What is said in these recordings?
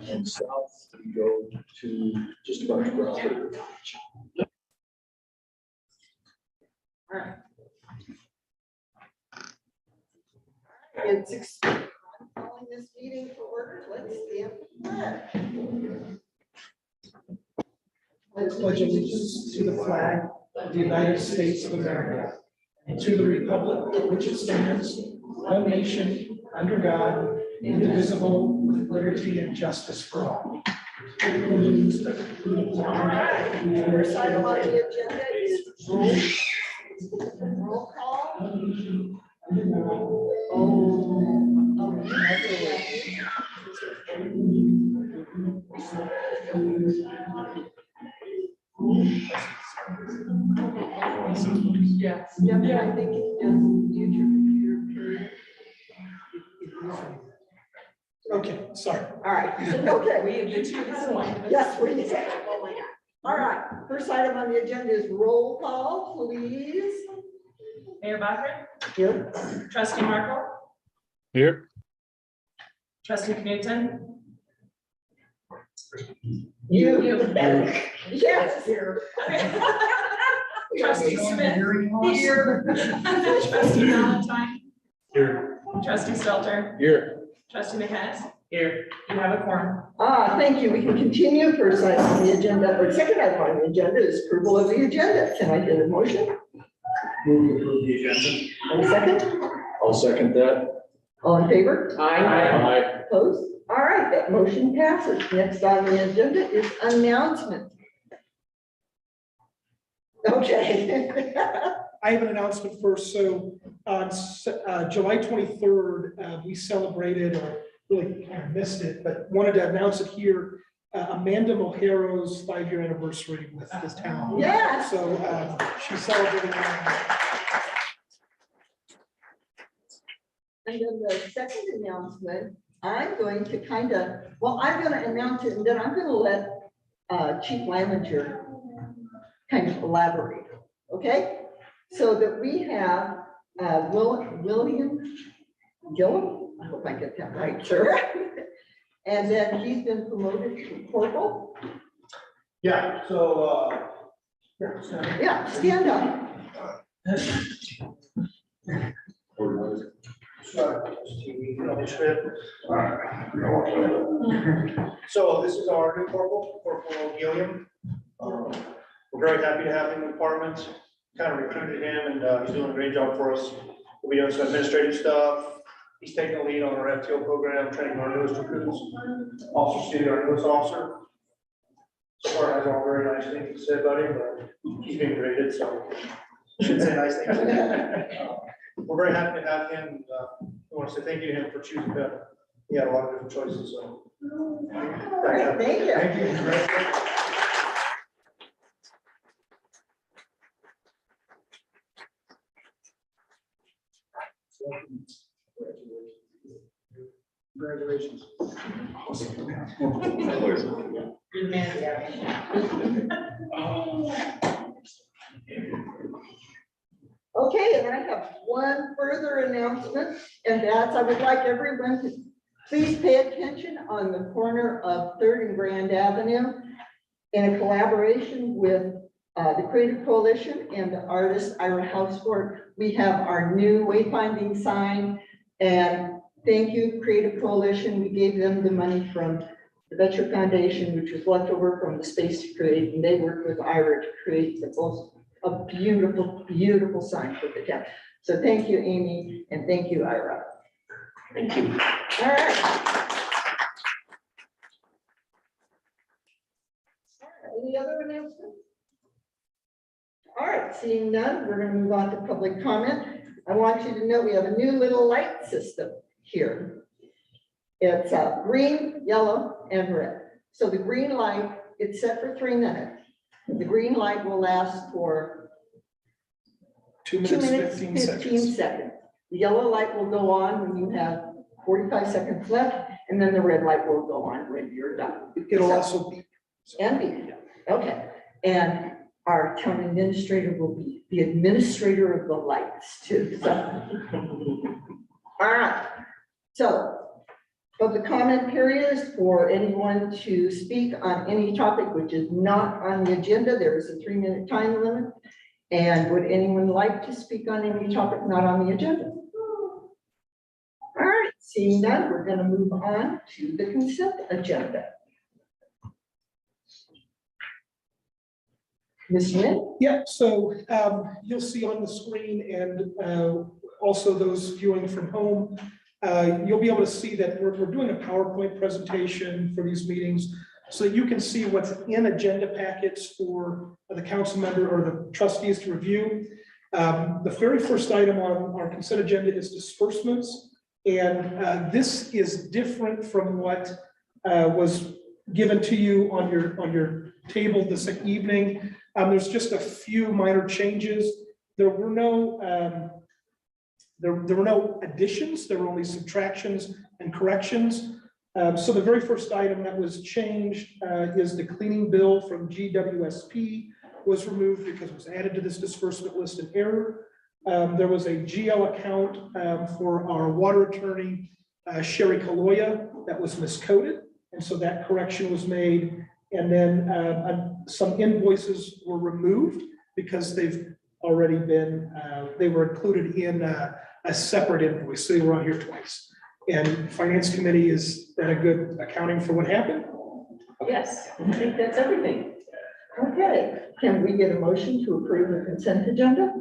and south we go to just about Groundbreaker Village. All right. It's 6. I'm calling this meeting to order. Let's stand for the pledge. Pledge allegiance to the flag of the United States of America and to the republic for which it stands, one nation, under God, indivisible, with liberty and justice for all. First item on the agenda is roll call. Yes, yeah, I think it's just use your computer. Okay, sorry. All right, okay. We have yes, we did. Oh my God. All right, first item on the agenda is roll call, please. Mayor Bachman, Here. trustee Markle, Here. trustee Knutson, You. Yes, here. trustee Smith, here, trustee Valentine, Here. trustee Stelter, Here. trustee McCann. Here. You have a quorum. Thank you. We can continue. First item on the agenda, or second item on the agenda is approval of the agenda. Can I get a motion? Move to approve the agenda. And a second? I'll second that. All in favor? Aye. Opposed? All right, that motion passes. Next on the agenda is announcement. Okay. I have an announcement first. So on July 23rd, we celebrated, or really kind of missed it, but wanted to announce it here, Amanda Mojero's 5-year anniversary with the town. Yes. So she's celebrating. And then the second announcement, I'm going to I'm going to announce it, and then I'm going to let Chief Laminger kind of elaborate, okay? So that we have William Gillum, I hope I get that right, sir. And then he's been promoted to corporal. Yeah, so, Yeah, stand up. so this is our new corporal, Corporal Gilliam. We're very happy to have him in the department, kind of recruited him, and he's doing a great job for us. We'll be doing some administrative stuff. He's taking the lead on our FTO program, training our newest recruits, Officer Stevie, our newest officer. So far, has all very nice things to say about him, but he's being graded, so should say nice things. We're very happy to have him. We want to say thank you to him for choosing him. He had a lot of different choices, so. All right, thank you. Thank you. Congratulations. Okay, and I have one further announcement, and that's I would like everyone to please pay attention on the corner of 3rd and Grand Avenue in a collaboration with the Creative Coalition and the artist Ira Houseford. We have our new wayfinding sign, and thank you, Creative Coalition. We gave them the money from the Vetcher Foundation, which was left over from the Space to Create, and they worked with Ira to create a beautiful, beautiful sign for the town. So thank you, Amy, and thank you, Ira. Thank you. All right. Any other announcements? All right, seeing none, we're going to move on to public comment. I want you to know we have a new little light system here. It's green, yellow, and red. So the green light, it's set for 3 minutes. The green light will last for 2 2 minutes, minutes, 15 15 seconds. seconds. The yellow light will go on when you have 45 seconds left, and then the red light will go on when you're done. It'll also be. And beep. Okay, and our town administrator will be the administrator of the lights too. So. All right, so Public comment period is for anyone to speak on any topic which is not on the agenda. There is a 3-minute time limit. And would anyone like to speak on any topic not on the agenda? All right, seeing that, we're going to move on to the consent agenda. Ms. Nguyen? Yeah, so you'll see on the screen and also those viewing from home, you'll be able to see that we're doing a PowerPoint presentation for these meetings so that you can see what's in agenda packets for the council member or the trustees to review. The very first item on our consent agenda is disbursements. And this is different from what was given to you on your table this evening. There's just a few minor changes. There were no additions, there were only subtractions and corrections. So the very first item that was changed is the cleaning bill from GWSP was removed because it was added to this disbursement list in error. There was a GL account for our water attorney, Sherry Kaloya, that was miscoded. And so that correction was made. And then some invoices were removed because they've already been, they were included in a separate invoice. So they were on here twice. And Finance Committee is that a good accounting for what happened? Yes, I think that's everything. Okay, can we get a motion to approve the consent agenda?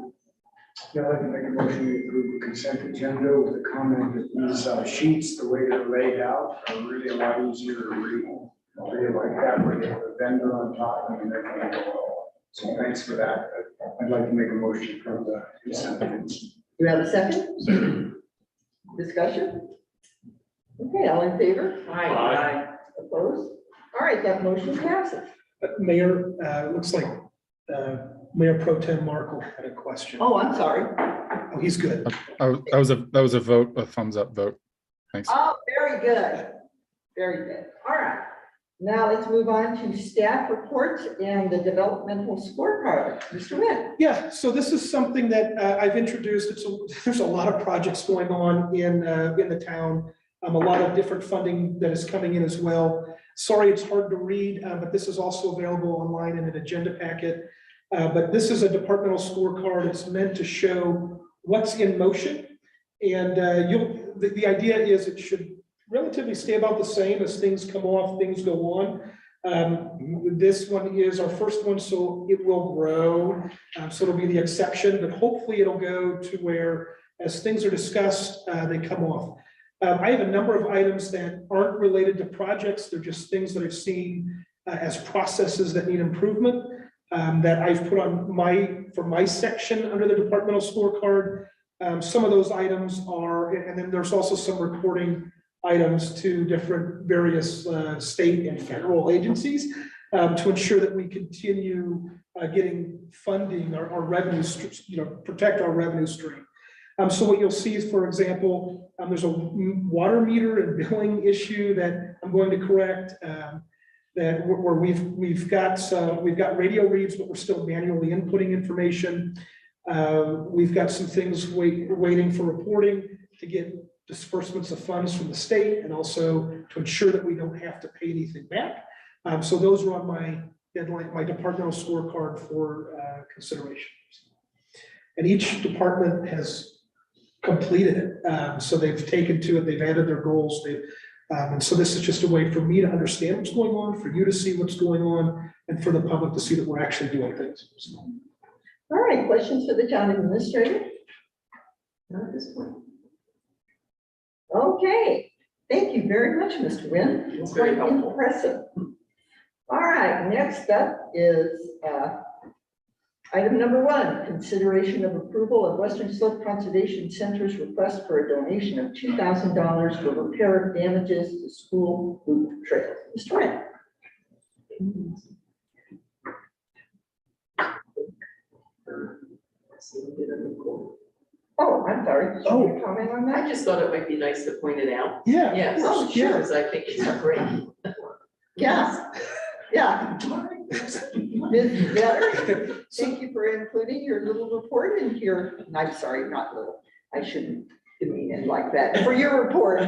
Yeah, I'd like to make a motion to approve the consent agenda with the comment that these sheets, the way they're laid out, are really a lot easier to read. I really like that, where they have a vendor on top and everything. So thanks for that. I'd like to make a motion for the consent agenda. Do you have a second? Discussion? Okay, all in favor? Aye. Opposed? All right, that motion passes. Mayor, looks like Mayor Pro Tem Markle had a question. Oh, I'm sorry. Oh, he's good. That was a vote, a thumbs up vote. Thanks. Oh, very good. Very good. All right. Now let's move on to staff reports and the developmental scorecard. Mr. Witt. Yeah, so this is something that I've introduced. There's a lot of projects going on in the town. A lot of different funding that is coming in as well. Sorry, it's hard to read, but this is also available online in an agenda packet. But this is a departmental scorecard. It's meant to show what's in motion. And the idea is it should relatively stay about the same as things come off, things go on. This one is our first one, so it will grow. So it'll be the exception, but hopefully it'll go to where as things are discussed, they come off. I have a number of items that aren't related to projects. They're just things that I've seen as processes that need improvement that I've put on for my section under the departmental scorecard. Some of those items are, and then there's also some reporting items to different various state and federal agencies to ensure that we continue getting funding, our revenue, protect our revenue stream. So what you'll see is, for example, there's a water meter and billing issue that I'm going to correct. That where we've got radio reads, but we're still manually inputting information. We've got some things waiting for reporting to get disbursements of funds from the state, and also to ensure that we don't have to pay anything back. So those are on my deadline, my departmental scorecard for consideration. And each department has completed it. So they've taken to it, they've added their goals. And so this is just a way for me to understand what's going on, for you to see what's going on, and for the public to see that we're actually doing things. So. All right, questions for the town administrator? Not at this point. Okay, thank you very much, Mr. Wynn. It's very quite helpful. impressive. All right, next up is item number 1, consideration of approval of Western Slope Conservation Center's request for a donation of $2,000 for repair of damages to school loop trails. Mr. Wynn. Oh, I'm sorry. Did you want to comment on I that? just thought it might be nice to point it out. Yeah. Yes, Oh, sure. because I think it's great. Yeah, yeah. Ms. Vetter, thank you for including your little report in here. I'm sorry, not little. I shouldn't demean it like that. For your report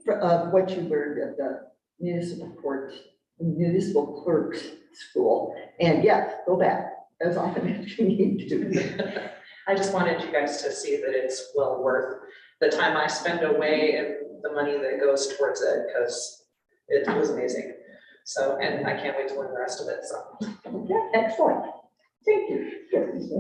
of what you learned at the municipal clerk's school. And yes, go back as often as you need to. I just wanted you guys to see that it's well worth the time I spend away and the money that goes towards it, because it was amazing. So, and I can't wait to learn the rest of it, so. Okay, excellent. Thank you.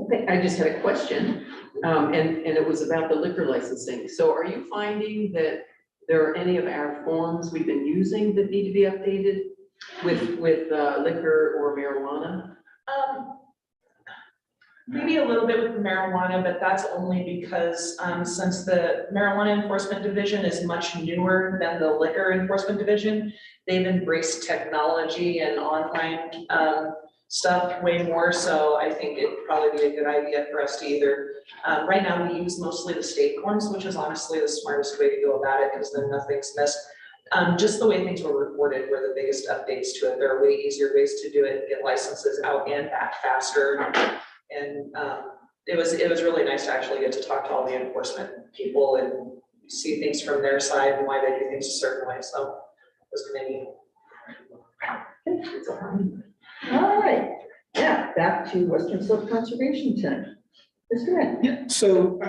Okay, I just had a question, and it was about the liquor licensing. So are you finding that there are any of our forms we've been using that need to be updated with liquor or marijuana? Maybe a little bit with the marijuana, but that's only because, since the marijuana enforcement division is much newer than the liquor enforcement division, they've embraced technology and online, stuff way more, so I think it'd probably be a good idea for us to either, right now we use mostly the state forms, which is honestly the smartest way to go about it, because then nothing's missed. Just the way things were reported were the biggest updates to it. There are way easier ways to do it, get licenses out and back faster. And it was really nice to actually get to talk to all the enforcement people and see things from their side and why they do things a certain way, so it was kind of neat. All right, now back to Western Slope Conservation Center. Mr. Wren. Yeah, so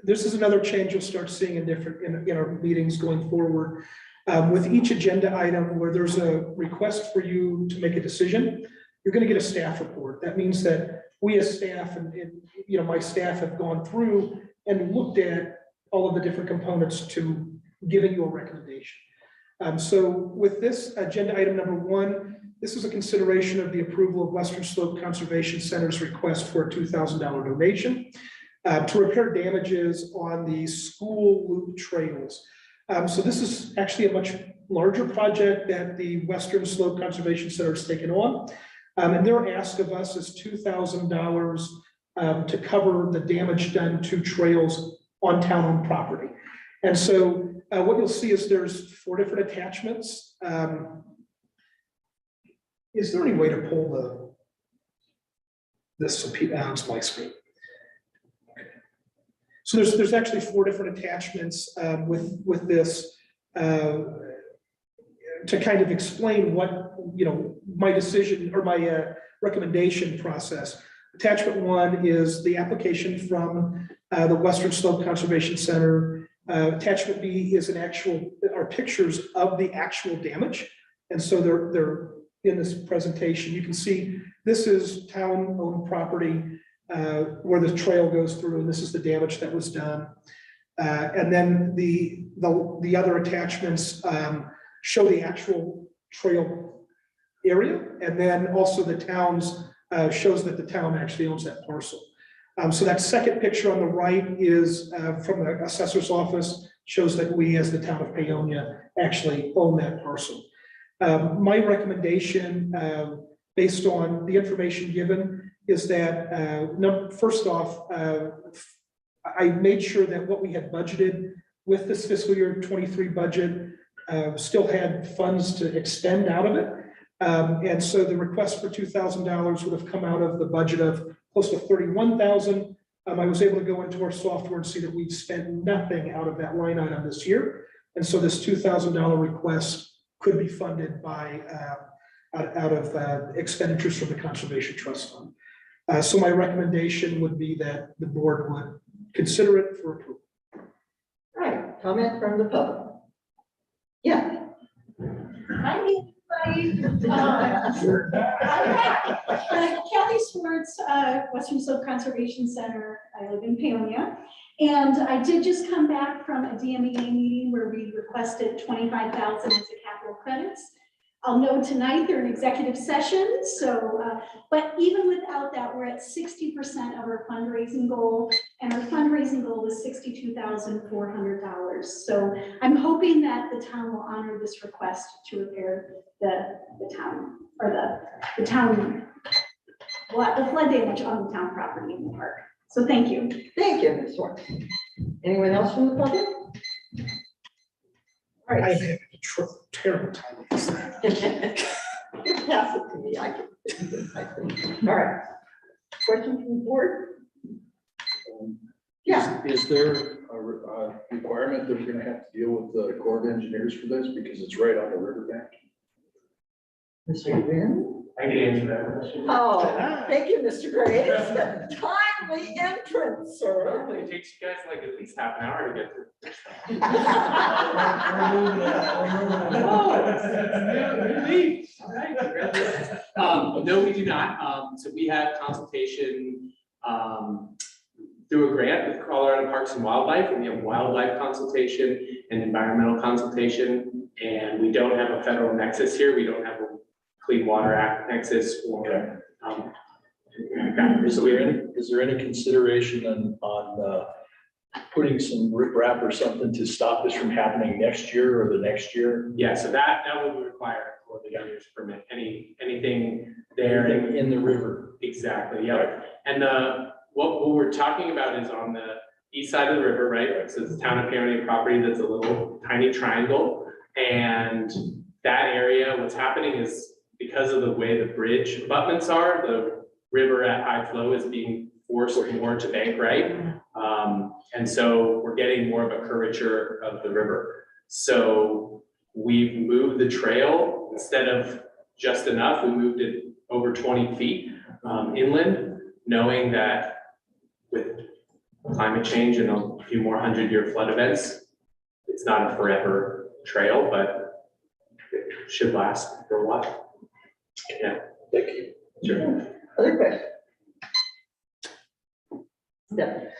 this is another change you'll start seeing in our meetings going forward. With each agenda item where there's a request for you to make a decision, you're gonna get a staff report. That means that we as staff and my staff have gone through and looked at all of the different components to giving you a recommendation. So with this agenda item number 1, this is a consideration of the approval of Western Slope Conservation Center's request for a $2,000 donation to repair damages on the school loop trails. So this is actually a much larger project that the Western Slope Conservation Center has taken on. And their ask of us is $2,000 to cover the damage done to trails on town-owned property. And so what you'll see is there's 4 different attachments. Is there any way to pull this onto my screen? Okay. So there's actually 4 different attachments with this to kind of explain what, my decision or my recommendation process. Attachment 1 is the application from the Western Slope Conservation Center. Attachment B is are pictures of the actual damage. And so they're in this presentation. You can see this is town-owned property where the trail goes through, and this is the damage that was done. And then the other attachments show the actual trail area, and then also the town's shows that the town actually owns that parcel. So that second picture on the right is from the assessor's office, shows that we as the town of Paonia actually own that parcel. My recommendation, based on the information given, is that first off, I made sure that what we had budgeted with this fiscal year 23 budget still had funds to extend out of it. And so the request for $2,000 would have come out of the budget of close to $31,000. I was able to go into our software and see that we've spent nothing out of that line item this year. And so this $2,000 request could be funded by out of expenditures from the Conservation Trust Fund. So my recommendation would be that the board would consider it for approval. All right, comment from the public. Yeah. Hi, everybody. Kathy Swartz, Western Slope Conservation Center. I live in Paonia. And I did just come back from a DMEA meeting where we requested $25,000 as a capital credits. I'll note tonight they're in executive session. So, but even without that, we're at 60% of our fundraising goal, and our fundraising goal was $62,400. So I'm hoping that the town will honor this request to repair the town, or the town, the flood damage on the town property in the park. So thank you. Thank you, Ms. Swartz. Anyone else from the public? All I right, have a terrible time with this thing. you pass it to me. I think. All right. Question from the board? Yeah, Is there a requirement that we're gonna have to deal with the Corps of Engineers for this because it's right on the riverbank? Mr. Wynn? I can answer that question. Oh, thank you, Mr. Graves. Timely entrance, sir. Normally it takes you guys like at least half an hour to get through. No, we do not. So we had consultation through a grant with Colorado Parks and Wildlife, and we have wildlife consultation and environmental consultation. And we don't have a federal nexus here. We don't have a Clean Water Act nexus or Is there any consideration on putting some riprap or something to stop this from happening next year or the next year? yeah, so that will be required for the governor's permit. Anything there. Anything in the river? Exactly, yeah. And what we're talking about is on the east side of the river, right? So it's the town of Paonia property that's a little tiny triangle. And that area, what's happening is because of the way the bridge abutments are, the river at high flow is being forced more to bank right. And so we're getting more of a curvature of the river. So we've moved the trail instead of just enough, we moved it over 20 feet inland, knowing that with climate change and a few more 100-year flood events, it's not a forever trail, but it should last for a while. Yeah. Thank you. Sure. Other question? Step.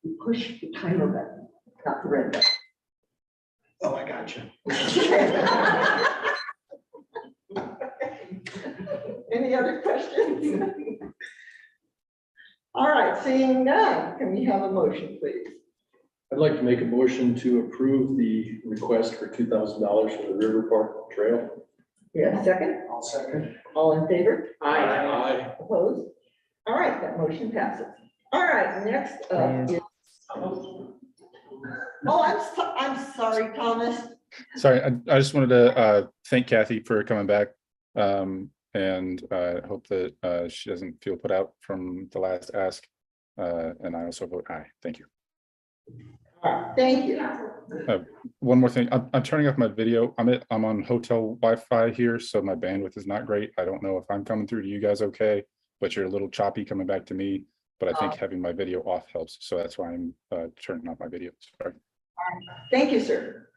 You push the timer button, not the red button. Oh, I got you. Any other questions? All right, seeing none, can we have a motion, please? I'd like to make a motion to approve the request for $2,000 for the River Park Trail. Yeah, second, I'll second. all in favor? Aye. Opposed? All right, that motion passes. All right, next up is. Oh, I'm sorry, Thomas. Sorry, I just wanted to thank Kathy for coming back. And hope that she doesn't feel put out from the last ask. And I also vote aye. Thank you. All right, thank you. One more thing, I'm turning off my video. I'm on hotel Wi-Fi here, so my bandwidth is not great. I don't know if I'm coming through to you guys okay, but you're a little choppy coming back to me. But I think having my video off helps, so that's why I'm turning off my video. Sorry. Thank you, sir.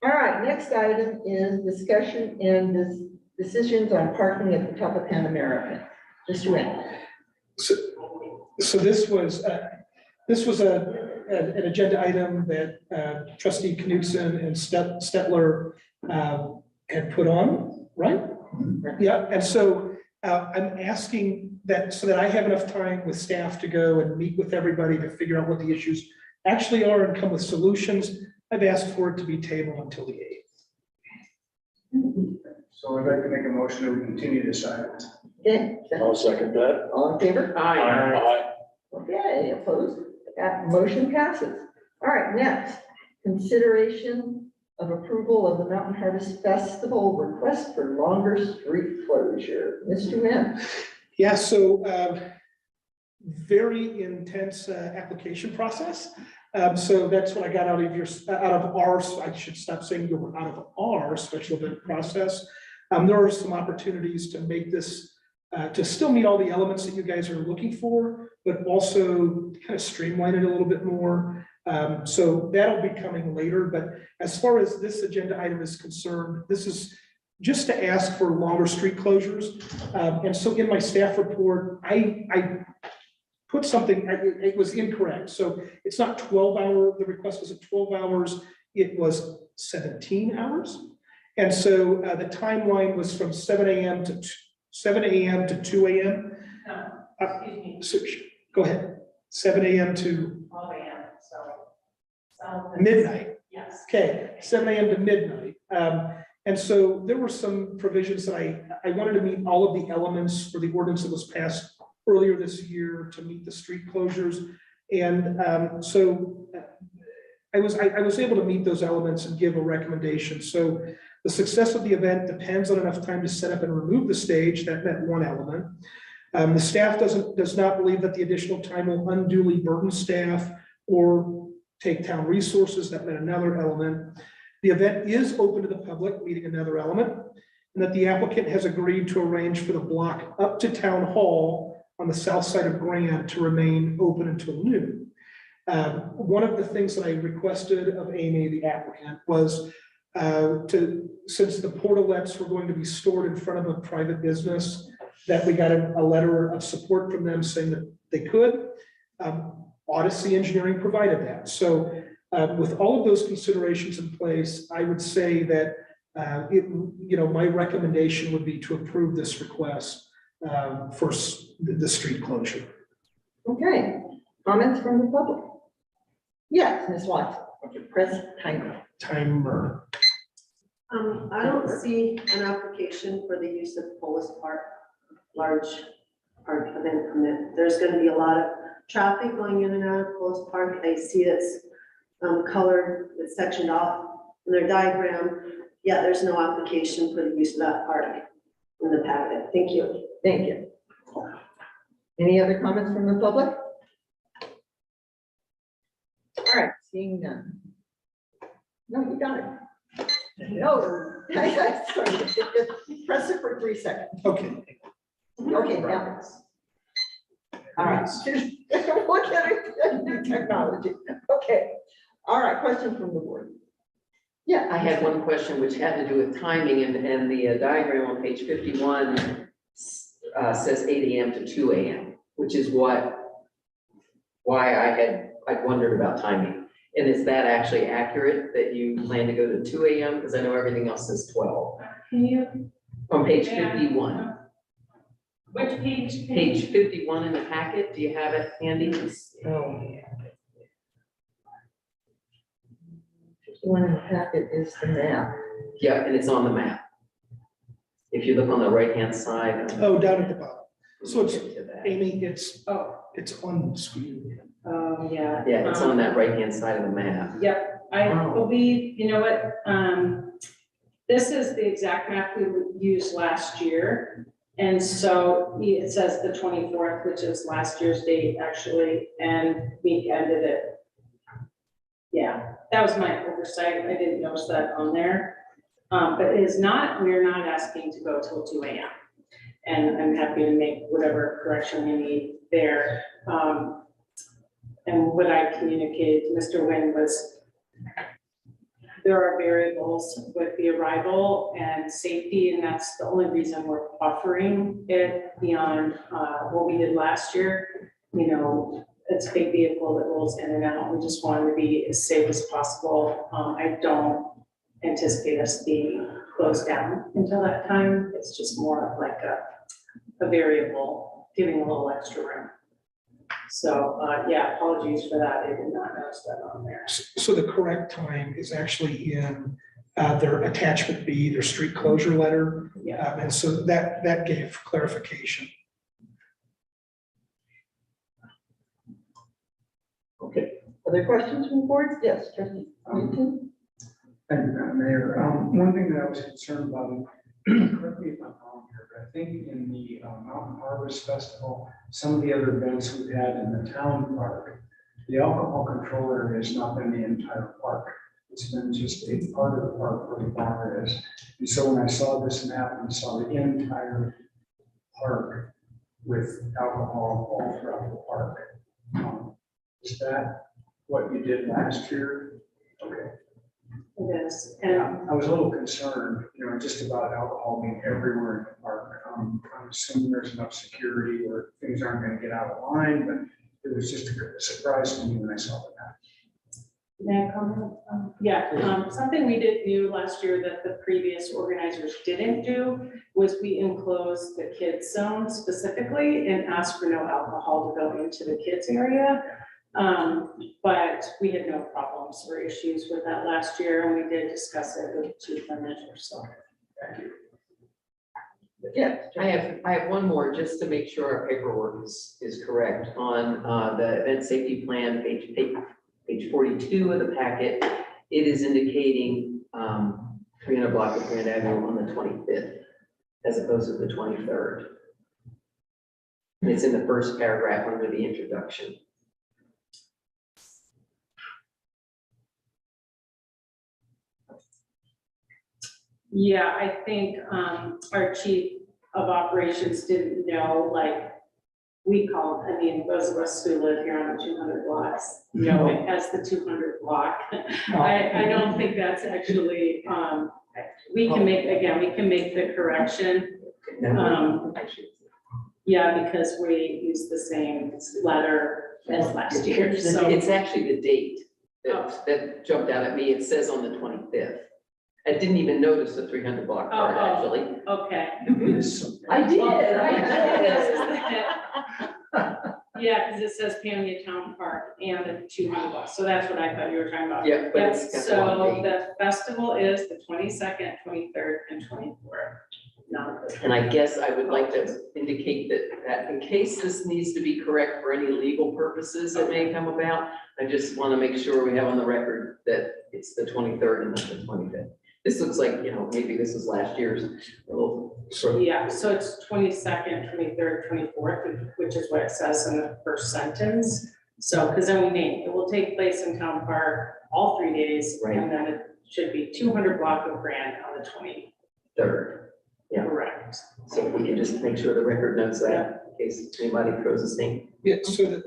All right, next item is discussion and decisions on parking at the top of Pan American. Mr. Wynn. So this was an agenda item that trustee Knudsen and Stetler had put on, right? Yeah, and so I'm asking that so that I have enough time with staff to go and meet with everybody to figure out what the issues actually are and come with solutions. I've asked for it to be tabled until the 8th. So I'd like to make a motion that we continue this item. Okay, I'll second that. all in favor? Aye. Okay, opposed? That motion passes. All right, next, consideration of approval of the Mountain Harvest Festival request for longer street closure. Mr. Wynn. Yeah, so very intense application process. So that's what I got out of our, I should stop saying you were out of our special event process. There are some opportunities to make this, to still meet all the elements that you guys are looking for, but also kind of streamline it a little bit more. So that'll be coming later, but as far as this agenda item is concerned, this is just to ask for longer street closures. And so in my staff report, I put something, it was incorrect. So it's not 12 hour, the request was at 12 hours, it was 17 hours. And so the timeline was from 7 a.m. to 2 a.m. Excuse me, So, go ahead, 7 a.m. to 12 a.m., so. midnight. Yes. Okay, 7 a.m. to midnight. And so there were some provisions that I wanted to meet all of the elements for the ordinance that was passed earlier this year to meet the street closures. And so I was able to meet those elements and give a recommendation. So the success of the event depends on enough time to set up and remove the stage. That meant one element. The staff does not believe that the additional time will unduly burden staff or take town resources. That meant another element. The event is open to the public, meeting another element, and that the applicant has agreed to arrange for the block up to Town Hall on the south side of Grand to remain open until noon. One of the things that I requested of Amy, the applicant, was since the portalets were going to be stored in front of a private business, that we got a letter of support from them saying that they could. Odyssey Engineering provided that. So with all of those considerations in place, I would say that my recommendation would be to approve this request for the street closure. Okay, comments from the public? Yes, Ms. Watson, press timer. I don't see an application for the use of Polis Park, large park event permit. There's gonna be a lot of traffic going in and out of Polis Park. I see it's colored, it's sectioned off in their diagram. Yeah, there's no application for the use of that park in the packet. Thank you. Thank you. Any other comments from the public? All right, seeing none. No, you got it. No, sorry, just press it for 3 seconds. Okay. Okay, now. All right. Look at it, new technology. Okay. All right, question from the board. Yeah. I had one question which had to do with timing, and the diagram on page 51 says 8 AM to 2 AM, which is why I wondered about timing. And is that actually accurate that you plan to go to 2 AM? Because I know everything else says 12. Can you, On page 51. which page? Page 51 in the packet, do you have it handy? Oh. One in the packet is the map. Yeah, and it's on the map. If you look on the right-hand side. Oh, down at the bottom. So it's, Get to that. Amy, it's on the screen. Yeah. Yeah, it's on that right-hand side of the map. Yep, I believe, you know what, this is the exact map we used last year. And so it says the 24th, which is last year's date actually, and we ended it. Yeah, that was my oversight. I didn't notice that on there. But it is not, we're not asking to go till 2 AM. And I'm happy to make whatever correction we need there. And what I communicated to Mr. Nguyen was there are variables with the arrival and safety, and that's the only reason we're buffering it beyond what we did last year. You know, it's a big vehicle that rolls in and out. We just wanted to be as safe as possible. I don't anticipate us being closed down until that time. It's just more of like a variable, giving a little extra room. So, yeah, apologies for that. I did not notice that on there. So the correct time is actually in their attachment B, their street closure letter. Yeah. And so that gave clarification. Okay. Other questions from the board? Yes, trustee Newton? Thank you, Madam Mayor. One thing that I was concerned about, correct me if I'm wrong here, but I think in the Mountain Harvest Festival, some of the other events we've had in the town park, the alcohol control area has not been the entire park. It's been just a part of the park where the bar is. And so when I saw this map and saw the entire park with alcohol all throughout the park, is that what you did last year? Okay. It is. And I was a little concerned, just about alcohol being everywhere in the park. I'm assuming there's enough security where things aren't going to get out of line, but it was just a surprise to me when I saw that. may I comment? Something we did do last year that the previous organizers didn't do was we enclosed the kids zone specifically and asked for no alcohol to go into the kids area. But we had no problems or issues with that last year, and we did discuss it with Chief Manager, so. Thank you. Yes. I have one more, just to make sure our paperwork is correct. On the event safety plan, page 42 of the packet, it is indicating 300 block of Grand Avenue on the 25th, as opposed to the 23rd. And it's in the first paragraph under the introduction. Yeah, I think, our chief of operations didn't know, like, we call, I mean, those of us who live here on the 200 blocks, know it as the 200 block. I don't think that's actually, we can make the correction. Yeah, because we use the same letter as last year, so. It's actually the date that jumped out at me. It says on the 25th. I didn't even notice the 300 block part, actually. Okay. I did. Yeah, because it says Paonia Town Park and the 200 blocks, so that's what I thought you were talking about. Yeah, but it's got the So wrong date. the festival is the 22nd, 23rd, and 24th. No. And I guess I would like to indicate that in case this needs to be correct for any legal purposes that may come about, I just want to make sure we have on the record that it's the 23rd and not the 25th. This looks like, maybe this is last year's. Yeah, so it's 22nd, 23rd, 24th, which is what it says in the first sentence. So, because then we name, it will take place in Town Park all 3 days, Right. and then it should be 200 block of Grand on the 3rd. Yeah. correct. So if we can just make sure the record knows that in case anybody throws a stink. Yeah, so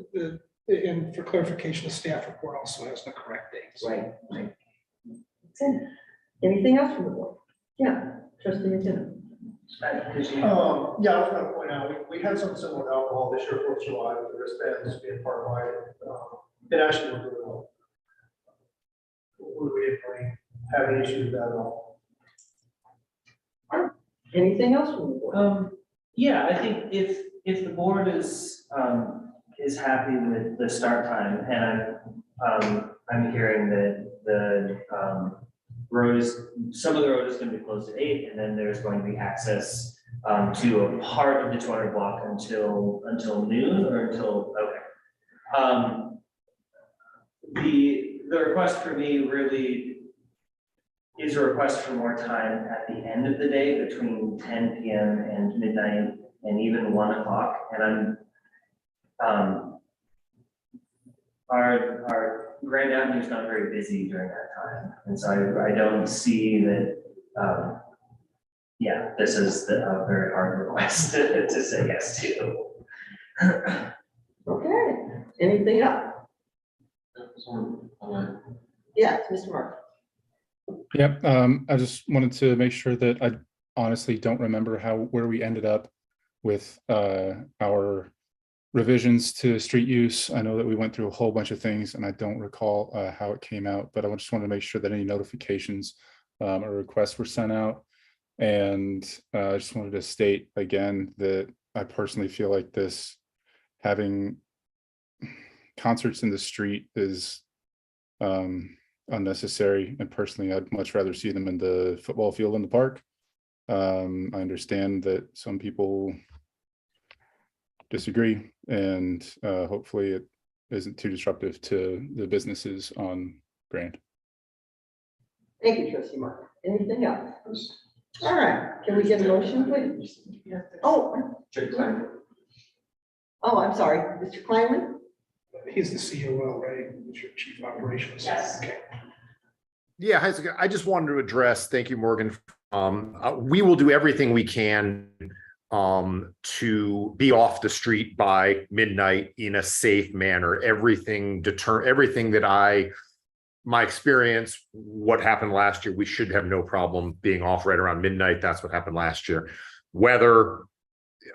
and for clarification, the staff report also has the correct dates. Right. Anything else from the board? Yeah, trustee McKenna. Yeah, I was gonna point out, we had something similar to alcohol this year, 4th of July, with the wristbands being part of it actually worked really well. We didn't really have any issues with that at all. Anything else from the board? Yeah, I think if the board is happy with the start time, and I'm hearing that the some of the road is gonna be closed at 8, and then there's going to be access to a part of the 200 block until noon or until, okay. The request for me really is a request for more time at the end of the day between 10 PM and midnight and even 1 o'clock. And our Grand Avenue is not very busy during that time. And so I don't see that, this is a very hard request to say yes to. Okay, anything else? Yeah, Mr. Mark. Yep, I just wanted to make sure that I honestly don't remember where we ended up with our revisions to street use. I know that we went through a whole bunch of things and I don't recall how it came out, but I just wanted to make sure that any notifications or requests were sent out. And I just wanted to state again that I personally feel like having concerts in the street is unnecessary, and personally I'd much rather see them in the football field in the park. I understand that some people disagree, and hopefully it isn't too disruptive to the businesses on Grand. Thank you, trustee Mark. Anything else? All right, can we get a motion, please? Oh, I'm sorry, Mr. Kleinman? He's the COO, right? He's your chief operations. Yes. Okay. Yeah, I just wanted to address, thank you, Morgan. We will do everything we can to be off the street by midnight in a safe manner. Everything that my experience, what happened last year, we should have no problem being off right around midnight. That's what happened last year. Weather,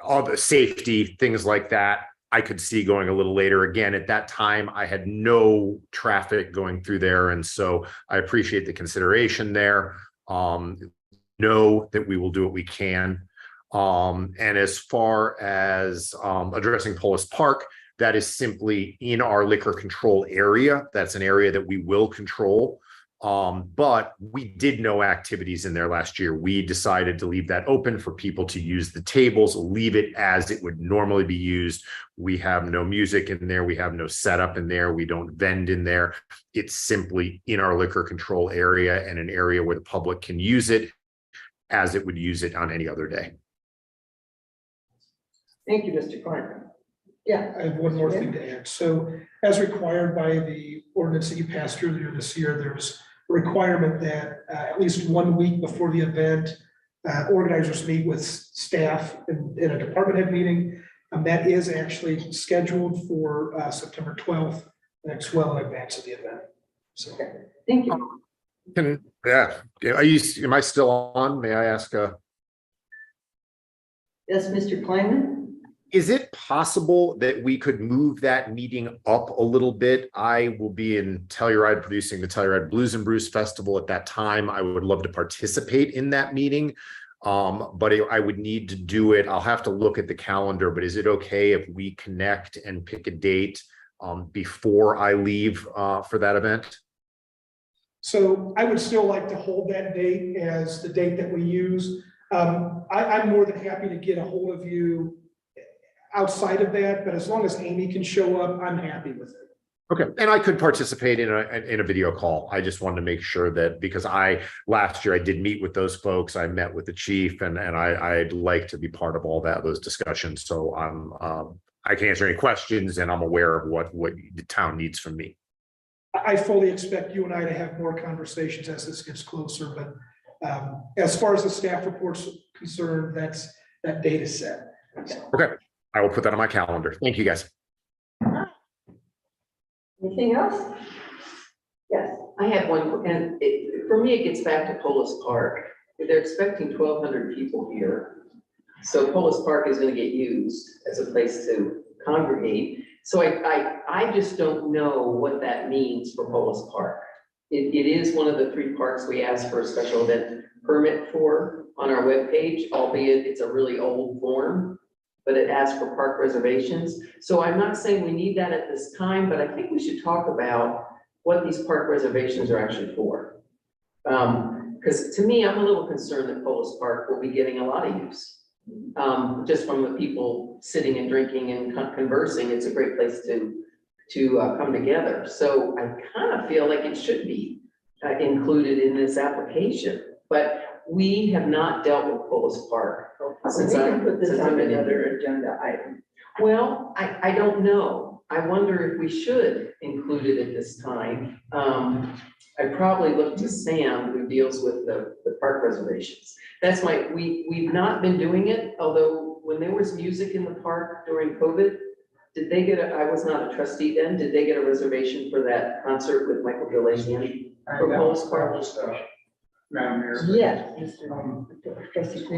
all the safety, things like that, I could see going a little later. Again, at that time, I had no traffic going through there. And so I appreciate the consideration there. Know that we will do what we can. And as far as addressing Polis Park, that is simply in our liquor control area. That's an area that we will control. But we did no activities in there last year. We decided to leave that open for people to use the tables, leave it as it would normally be used. We have no music in there. We have no setup in there. We don't vend in there. It's simply in our liquor control area and an area where the public can use it as it would use it on any other day. Thank you, Mr. Klein. Yeah. I have one more thing to add. So as required by the ordinance that you passed earlier this year, there's a requirement that at least 1 week before the event, organizers meet with staff in a department head meeting. That is actually scheduled for September 12th, next well in advance of the event. So, Thank you. Am I still on? May I ask, Yes, Mr. Kleinman? is it possible that we could move that meeting up a little bit? I will be in Telluride producing the Telluride Blues and Brews Festival at that time. I would love to participate in that meeting. But I would need to do it. I'll have to look at the calendar, but is it okay if we connect and pick a date before I leave for that event? so I would still like to hold that date as the date that we use. I'm more than happy to get a hold of you outside of that, but as long as Amy can show up, I'm happy with it. Okay, and I could participate in a video call. I just wanted to make sure that, because last year I did meet with those folks. I met with the chief, and I'd like to be part of all those discussions. So I can answer any questions, and I'm aware of what the town needs from me. I fully expect you and I to have more conversations as this gets closer, but as far as the staff report's concerned, that date is set. Okay, I will put that on my calendar. Thank you, guys. Anything else? Yes. I have one, and for me, it gets back to Polis Park. They're expecting 1,200 people here. So Polis Park is gonna get used as a place to congregate. So I just don't know what that means for Polis Park. It is one of the 3 parks we asked for a special event permit for on our webpage, albeit it's a really old form, but it asks for park reservations. So I'm not saying we need that at this time, but I think we should talk about what these park reservations are actually for. Because to me, I'm a little concerned that Polis Park will be getting a lot of use. Just from the people sitting and drinking and conversing, it's a great place to come together. So I kind of feel like it should be included in this application, but we have not dealt with Polis Park. We can put this on another agenda item. Well, I don't know. I wonder if we should include it at this time. I probably look to Sam, who deals with the park reservations. That's we've not been doing it, although when there was music in the park during COVID, did they get I was not a trustee then, did they get a reservation for that concert with Michael Gillian for Polis Park? Madam Mayor. Yes.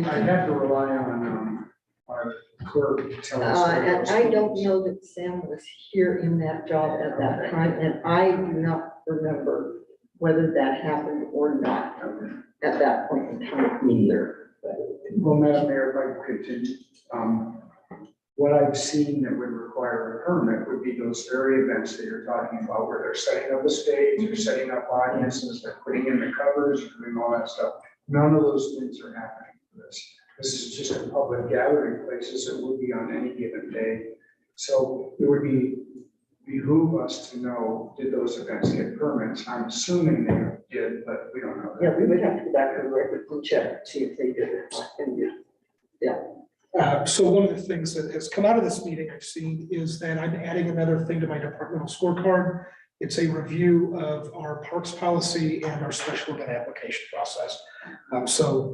I have to rely on our clerk to tell us. And I don't know that Sam was here in that job at that time, and I do not remember whether that happened or not at that point in time either. Well, Madam Mayor, if I could continue, what I've seen that would require a permit would be those very events that you're talking about, where they're setting up a stage, they're setting up audiences, they're putting in the covers, doing all that stuff. None of those things are happening for this. This is just a public gathering place, as it would be on any given day. So it would behoove us to know, did those events get permits? I'm assuming they did, but we don't know. Yeah, we would have to go back to the records and check, see if they did it. So one of the things that has come out of this meeting I've seen is that I'm adding another thing to my departmental scorecard. It's a review of our parks policy and our special event application process. So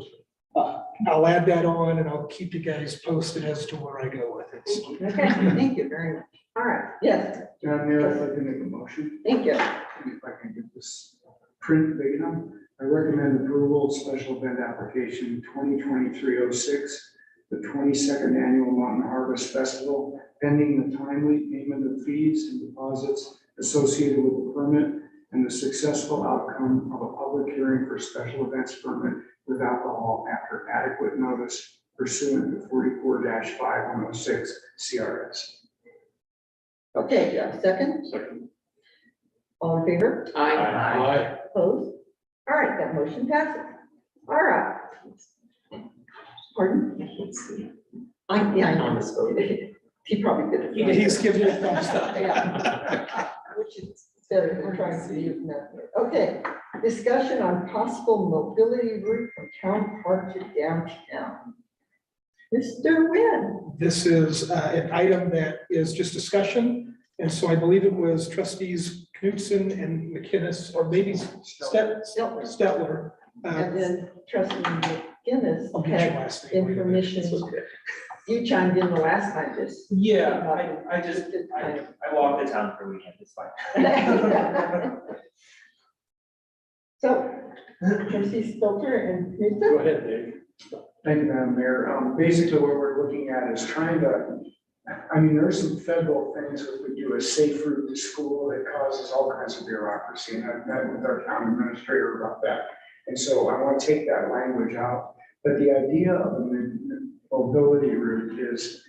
I'll add that on, and I'll keep you guys posted as to where I go with it. Okay, thank you very much. All right, yes, Madam Mayor, if I can make a motion. thank you. If I can get this print big enough, I recommend approval of special event application 2023-06, the 22nd Annual Mountain Harvest Festival, pending the timely payment of fees and deposits associated with the permit and the successful outcome of a public hearing for special events permit with alcohol after adequate notice pursuant to 44-5106 CRS. Okay, yeah, second? Second. All in favor? Aye. Opposed? All right, that motion passes. All right. Pardon? Yeah, I know. He probably did it. He's giving you a thumbs up. Yeah. Which is better, we're trying to be using that. Okay, discussion on possible mobility route from town park to downtown. Mr. Wynn. This is an item that is just discussion. And so I believe it was trustees Knutson and McInnes, or maybe Stetler. And then trustee McGinnis I'll get your had last name. information. You chimed in the last time, just. Yeah, I walk the town for a weekend, it's fine. So, trustee Stelter and Go Knutson? ahead, Dave. Thank you, Madam Mayor. Basically, what we're looking at is trying to, I mean, there's some federal things that we do a safe route to school that causes all kinds of bureaucracy, and I've met with our town administrator about that. And so I want to take that language out, but the idea of a mobility route is,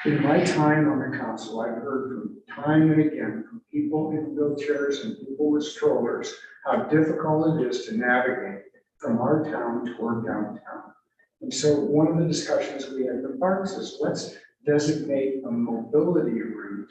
in my time on the council, I've heard from time and again from people in wheelchairs and people with strollers, how difficult it is to navigate from our town toward downtown. And so one of the discussions we had in the parks is, let's designate a mobility route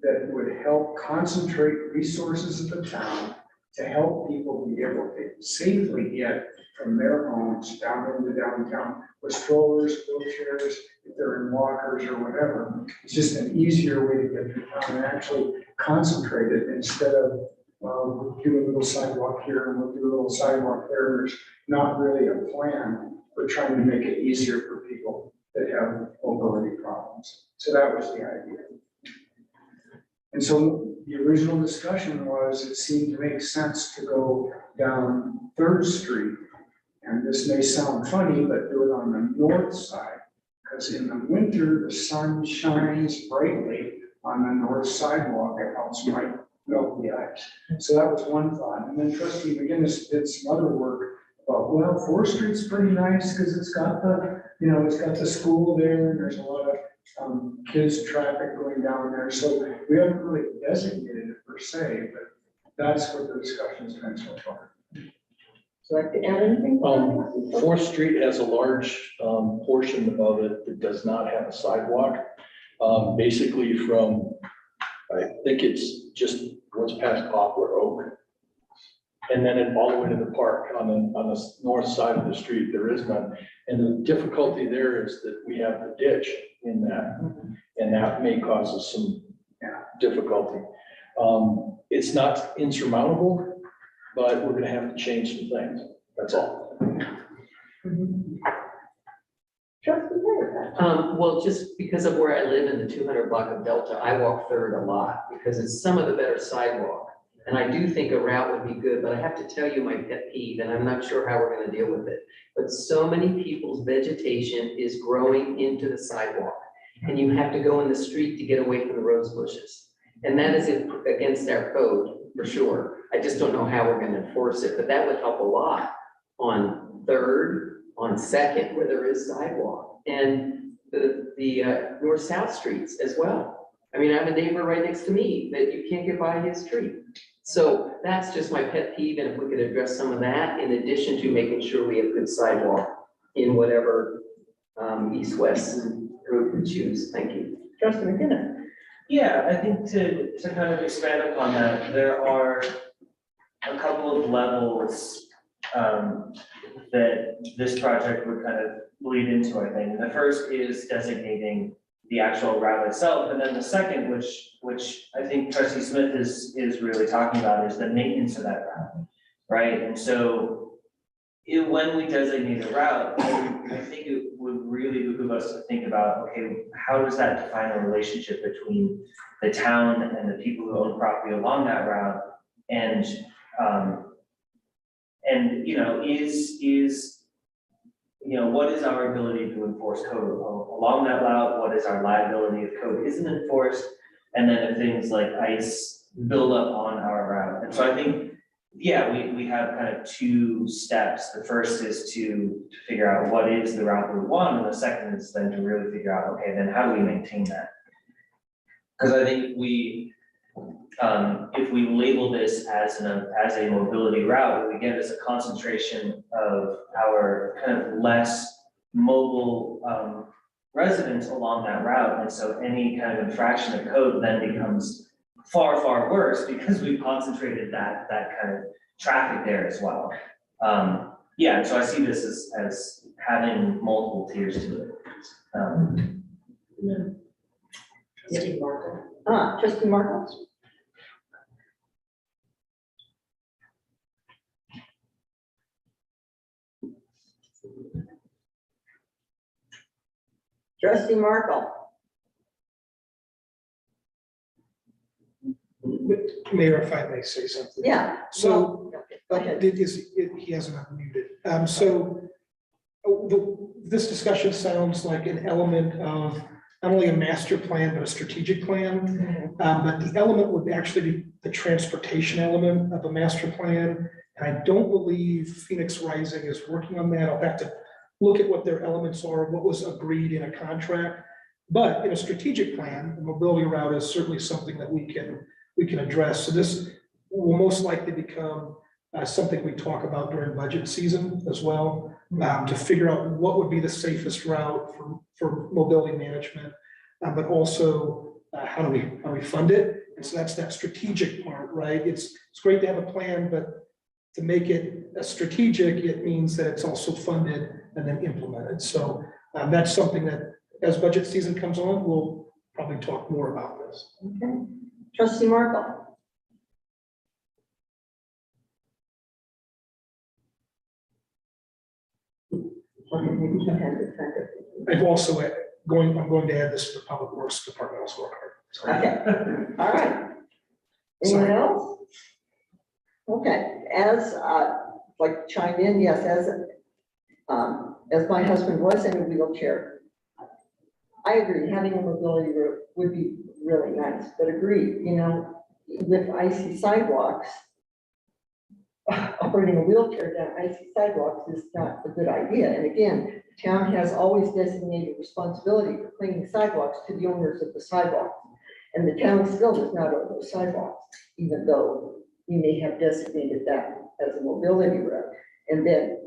that would help concentrate resources of the town to help people be able to safely get from their homes down into downtown with strollers, wheelchairs, if they're in walkers or whatever. It's just an easier way to get through town and actually concentrate it instead of, well, we'll do a little sidewalk here and we'll do a little sidewalk there. There's not really a plan. We're trying to make it easier for people that have mobility problems. So that was the idea. And so the original discussion was, it seemed to make sense to go down 3rd Street. And this may sound funny, but do it on the north side, because in the winter, the sun shines brightly on the north sidewalk. It helps melt the ice. So that was one thought. And then trustee McGinnis did some other work about, well, 4th Street's pretty nice because it's got the, it's got the school there and there's a lot of kids traffic going down there. So we haven't really designated it per se, but that's what the discussion's been so far. So I have to add anything? 4th Street has a large portion of it that does not have a sidewalk. Basically from, I think it's just what's past Poplar Oak. And then all the way to the park on the north side of the street, there is none. And the difficulty there is that we have the ditch in that, and that may cause us some difficulty. It's not insurmountable, but we're gonna have to change some things, that's all. Trustee Harris. Well, just because of where I live in the 200 block of Delta, I walk 3rd a lot because it's some of the better sidewalk. And I do think a route would be good, but I have to tell you my pet peeve, and I'm not sure how we're gonna deal with it. But so many people's vegetation is growing into the sidewalk. And you have to go in the street to get away from the rose bushes. And that is against our code, for sure. I just don't know how we're gonna enforce it, but that would help a lot on 3rd, on 2nd, where there is sidewalk. And the north-south streets as well. I mean, I have a neighbor right next to me that you can't get by his street. So that's just my pet peeve, and if we could address some of that, in addition to making sure we have good sidewalk in whatever east-west route we choose. Thank you. Trustee McGinnis. Yeah, I think to kind of expand upon that, there are a couple of levels that this project would kind of bleed into, I think. The first is designating the actual route itself, and then the second, which I think Trustee Smith is really talking about, is the maintenance of that route, right? And so when we designate a route, I think it would really behoove us to think about, okay, how does that define a relationship between the town and the people who own property along that route? And what is our ability to enforce code along that route? What is our liability if code isn't enforced? And then if things like ice build up on our route. And so I think, we have kind of 2 steps. The first is to figure out what is the route we want, and the second is then to really figure out, okay, then how do we maintain that? Because I think if we label this as a mobility route, what we get is a concentration of our kind of less mobile residents along that route. And so any kind of infraction of code then becomes far, far worse because we've concentrated that kind of traffic there as well. So I see this as having multiple tiers to it. Trustee Markle? Trustee Markle? Mayor, if I may say something. Yeah. So, okay, go ahead. he hasn't unmuted. This discussion sounds like an element of not only a master plan, but a strategic plan. But the element would actually be the transportation element of a master plan. And I don't believe Phoenix Rising is working on that. I'll have to look at what their elements are, what was agreed in a contract. But in a strategic plan, the mobility route is certainly something that we can address. So this will most likely become something we talk about during budget season as well, to figure out what would be the safest route for mobility management, but also how do we fund it? And so that's that strategic part, right? It's great to have a plan, but to make it a strategic, it means that it's also funded and then implemented. So that's something that as budget season comes on, we'll probably talk more about this. Okay. Trustee Markle? Okay, maybe you can it. I'm going to add this to the Public Works Department as well. Okay, all right. Anyone Sorry. else? Okay, like chime in, yes, as my husband was in a wheelchair, I agree, having a mobility route would be really nice, but agree, with icy sidewalks, operating a wheelchair down icy sidewalks is not a good idea. And again, the town has always designated responsibility for cleaning sidewalks to the owners of the sidewalks. And the town still does not own those sidewalks, even though we may have designated that as a mobility route. And then,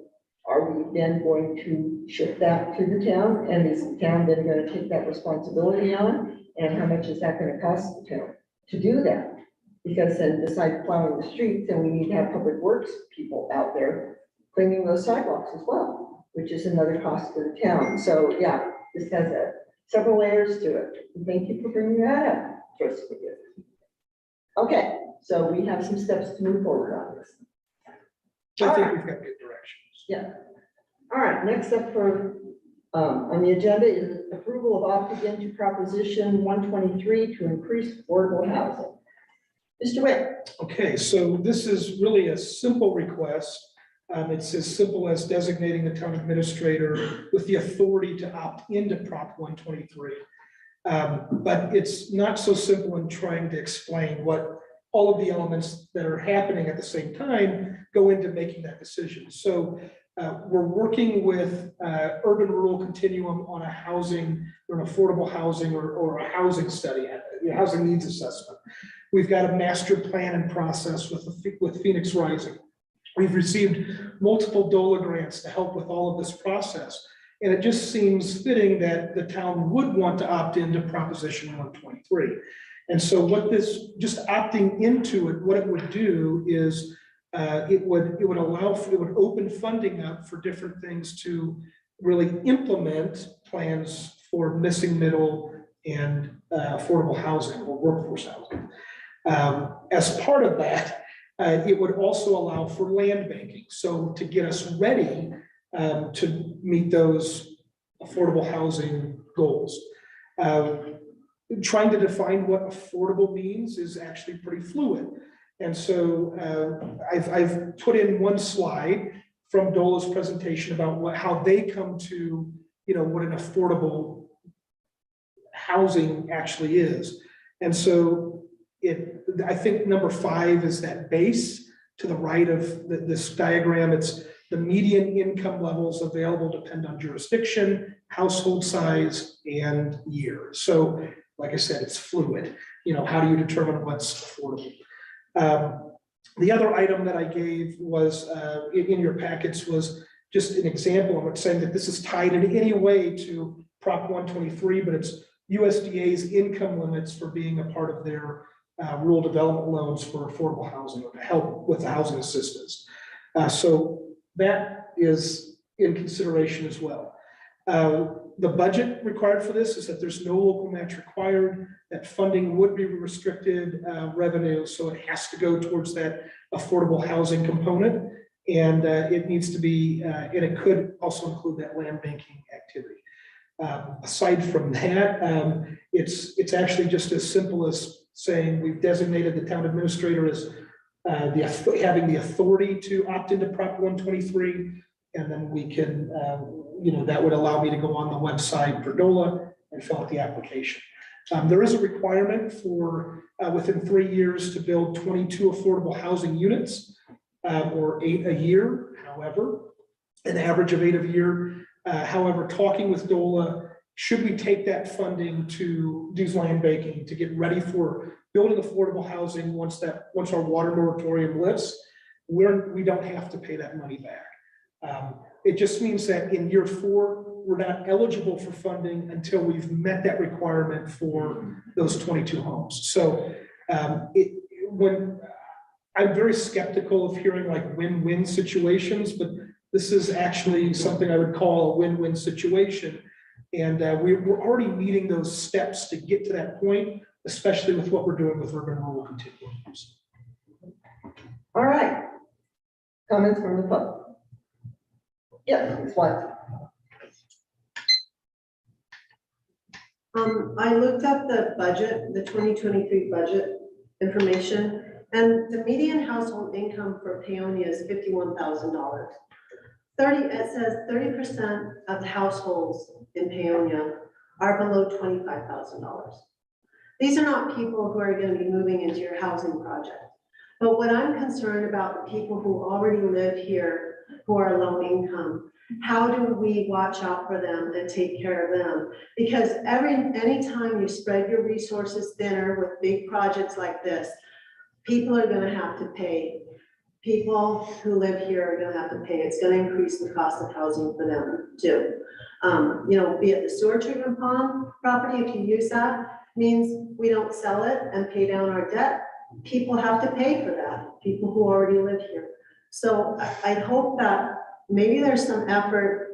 are we then going to shift that to the town? And is the town then going to take that responsibility on? And how much is that going to cost the town to do that? Because then besides plowing the streets, then we need to have public works people out there cleaning those sidewalks as well, which is another cost to the town. So yeah, this has several layers to it. Thank you for bringing that up. Okay, so we have some steps to move forward on this. I think we've got good directions. Yeah. All right, next up on the agenda is approval of opting into Proposition 123 to increase affordable housing. Mr. Witt. Okay, so this is really a simple request. It's as simple as designating the town administrator with the authority to opt into Prop 123. But it's not so simple in trying to explain what all of the elements that are happening at the same time go into making that decision. So we're working with urban rural continuum on a housing or an affordable housing or a housing study, housing needs assessment. We've got a master plan and process with Phoenix Rising. We've received multiple DOLA grants to help with all of this process. And it just seems fitting that the town would want to opt into Proposition 123. And so what this, just opting into it, what it would do is it would open funding up for different things to really implement plans for missing middle and affordable housing or workforce housing. As part of that, it would also allow for land banking. So to get us ready to meet those affordable housing goals. Trying to define what affordable means is actually pretty fluid. And so I've put in one slide from DOLA's presentation about how they come to, what an affordable housing actually is. And so I think number 5 is that base to the right of this diagram. It's the median income levels available depend on jurisdiction, household size, and year. So like I said, it's fluid. How do you determine what's affordable? The other item that I gave was in your packets was just an example. I'm not saying that this is tied in any way to Prop 123, but it's USDA's income limits for being a part of their rural development loans for affordable housing or to help with the housing assistance. So that is in consideration as well. The budget required for this is that there's no local match required, that funding would be restricted revenue, so it has to go towards that affordable housing component. And it needs to be, and it could also include that land banking activity. Aside from that, it's actually just as simple as saying we've designated the town administrator as having the authority to opt into Prop 123. And then we can, that would allow me to go on the website for DOLA and fill out the application. There is a requirement for within 3 years to build 22 affordable housing units, or 8 a year, however, an average of 8 a year. However, talking with DOLA, should we take that funding to do land banking to get ready for building affordable housing once our water moratorium lifts, we don't have to pay that money back. It just means that in year 4, we're not eligible for funding until we've met that requirement for those 22 homes. So when I'm very skeptical of hearing like win-win situations, but this is actually something I would call a win-win situation. And we're already meeting those steps to get to that point, especially with what we're doing with urban rural continuums. All right. Comments from the public? Yes, Ms. Watson. I looked up the budget, the 2023 budget information, and the median household income for Paonia is $51,000. It says 30% of the households in Paonia are below $25,000. These are not people who are going to be moving into your housing project. But what I'm concerned about, the people who already live here, who are low income, how do we watch out for them and take care of them? Because anytime you spread your resources thinner with big projects like this, people are going to have to pay. People who live here are going to have to pay. It's going to increase the cost of housing for them too. Be it the sewer treatment pond property, if you use that, means we don't sell it and pay down our debt. People have to pay for that, people who already live here. So I hope that maybe there's some effort.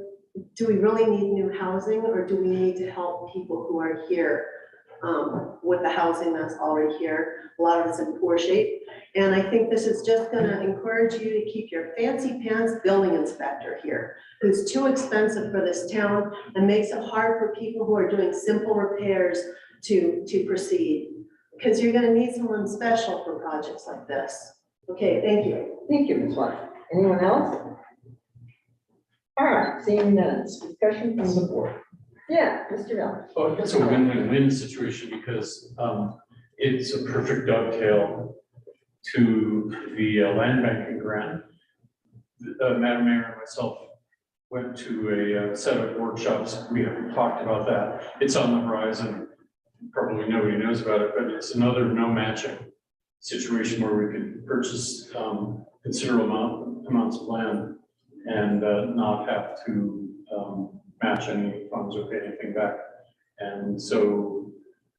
Do we really need new housing, or do we need to help people who are here with the housing that's already here? A lot of it's in poor shape. And I think this is just gonna encourage you to keep your fancy pants building inspector here, who's too expensive for this town and makes it hard for people who are doing simple repairs to proceed. Because you're gonna need someone special for projects like this. Okay, thank you. Thank you, Ms. Watson. Anyone else? All right, seeing none, discussion from the board. Yeah, Mr. Miller. Well, it's a win-win-win situation because it's a perfect dovetail to the land banking grant. Madam Mayor and myself went to a set of workshops. We haven't talked about that. It's on the horizon. Probably nobody knows about it, but it's another no matching situation where we can purchase considerable amounts of land and not have to match any funds or pay anything back. And so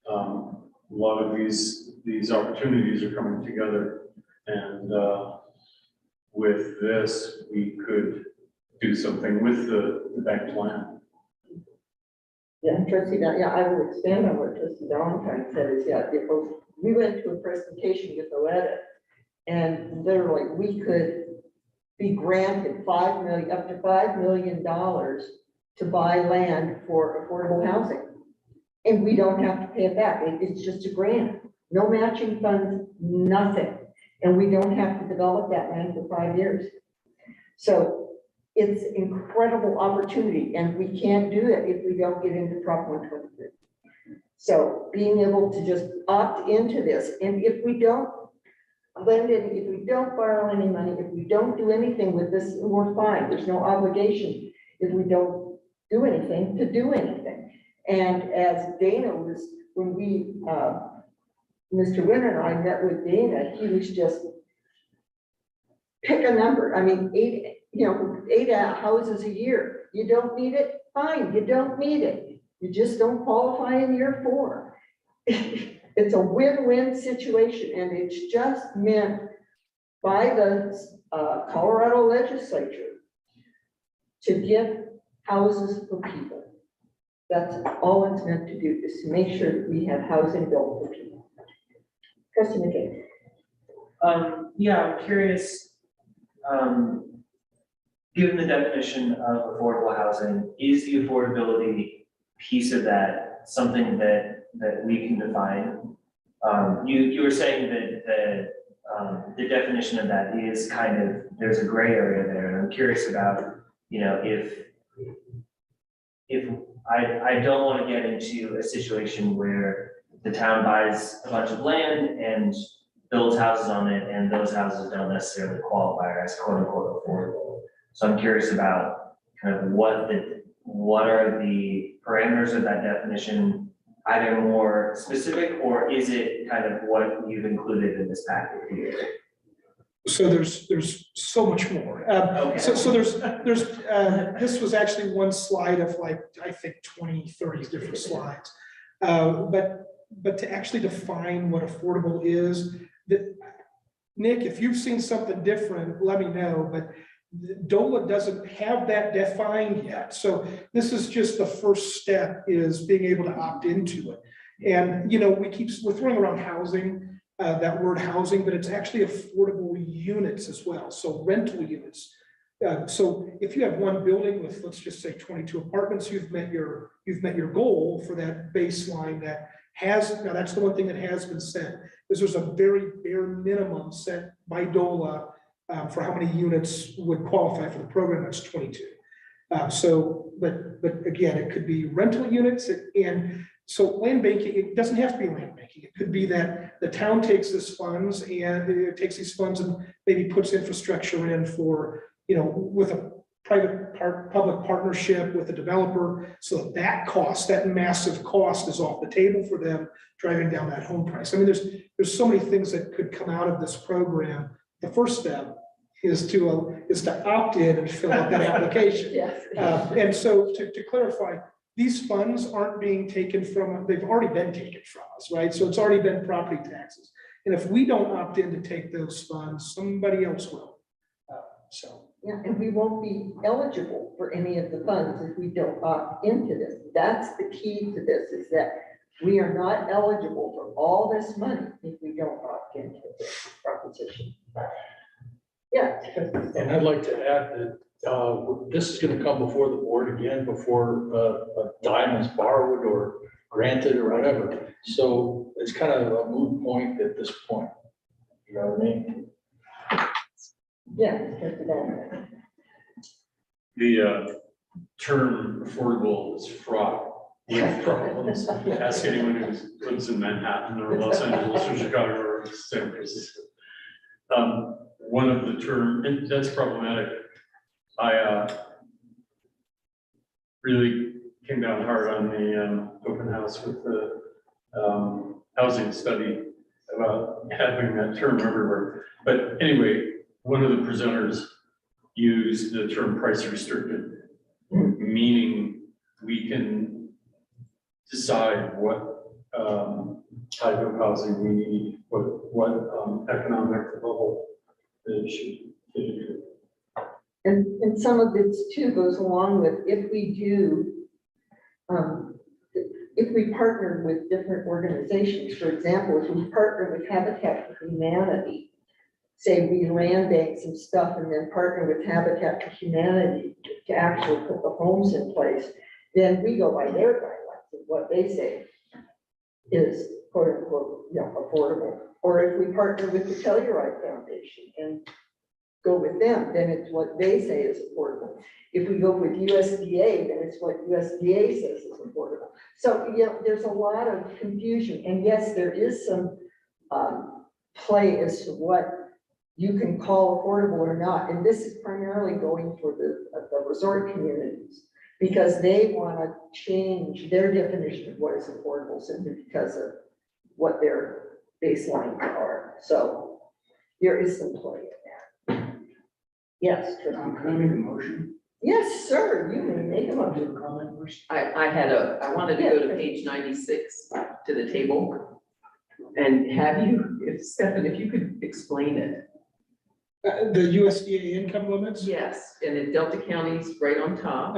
a lot of these opportunities are coming together, and with this, we could do something with the bank plan. Yeah, Trustee, I will expand on what Trustee Valentine said is, we went to a presentation with Aletta, and they're like, we could be granted up to $5 million to buy land for affordable housing. And we don't have to pay it back. It's just a grant, no matching funds, nothing. And we don't have to develop that land for 5 years. So it's incredible opportunity, and we can't do it if we don't get into Prop 123. So being able to just opt into this, and if we don't lend it, if we don't borrow any money, if we don't do anything with this, we're fine. There's no obligation if we don't do anything to do anything. And as Dana was, when we, Mr. Winter and I met with Dana, he was just, pick a number. I mean, 8 houses a year. You don't need it? Fine, you don't need it. You just don't qualify in year 4. It's a win-win situation, and it's just meant by the Colorado legislature to get houses for people. That's all it's meant to do, is to make sure that we have housing built for people. Trustee McKay. Yeah, I'm curious, given the definition of affordable housing, is the affordability piece of that something that we can define? You were saying that the definition of that is kind of, there's a gray area there, and I'm curious about, if I don't want to get into a situation where the town buys a bunch of land and builds houses on it, and those houses don't necessarily qualify as quote unquote affordable. So I'm curious about kind of what are the parameters of that definition, either more specific, or is it kind of what you've included in this packet here? So there's so much more. So there's, this was actually one slide of like, I think 20, 30 different slides. But to actually define what affordable is, Nick, if you've seen something different, let me know, but DOLA doesn't have that defined yet. So this is just the first step, is being able to opt into it. And, we're throwing around housing, that word housing, but it's actually affordable units as well. So rental units. So if you have one building with, let's just say 22 apartments, you've met your goal for that baseline that has, now that's the one thing that has been set, is there's a very bare minimum set by DOLA for how many units would qualify for the program. That's 22. But again, it could be rental units, and so land banking, it doesn't have to be land banking. It could be that the town takes these funds and maybe puts infrastructure in for, with a public partnership with a developer. So that cost, that massive cost, is off the table for them, driving down that home price. I mean, there's so many things that could come out of this program. The first step is to opt in and fill out that application. Yes. And so to clarify, these funds aren't being taken from, they've already been taken from us, right? So it's already been property taxes. And if we don't opt in to take those funds, somebody else will. Yeah, and we won't be eligible for any of the funds if we don't opt into this. That's the key to this, is that we are not eligible for all this money if we don't opt into this proposition. Yeah. And I'd like to add that this is going to come before the board again, before a dime is borrowed or granted or whatever. So it's kind of a moot point at this point. You know what I mean? Yeah. The term affordable is fraught with problems. Ask anyone who lives in Manhattan or Los Angeles or Chicago or San Francisco. One of the term, and that's problematic. I really came down hard on the open house with the housing study about having that term everywhere. But anyway, one of the presenters used the term price restricted, meaning we can decide what type of housing we need, what economic level it should be. And some of this too goes along with, if we partner with different organizations, for example, if we partner with Habitat for Humanity, say we land bank some stuff and then partner with Habitat for Humanity to actually put the homes in place, then we go by their guidelines of what they say is quote unquote, affordable. Or if we partner with the Telluride Foundation and go with them, then it's what they say is affordable. If we go with USDA, then it's what USDA says is affordable. So, there's a lot of confusion. And yes, there is some play as to what you can call affordable or not. And this is primarily going for the resort communities, because they want to change their definition of what is affordable simply because of what their baselines are. So there is some play in that. Yes. Can I make a motion? Yes, sir. You may make a motion. Comment first? I wanted to go to page 96 to the table and have you, Stefan, if you could explain it. The USDA income limits? Yes, and in Delta County's right on top.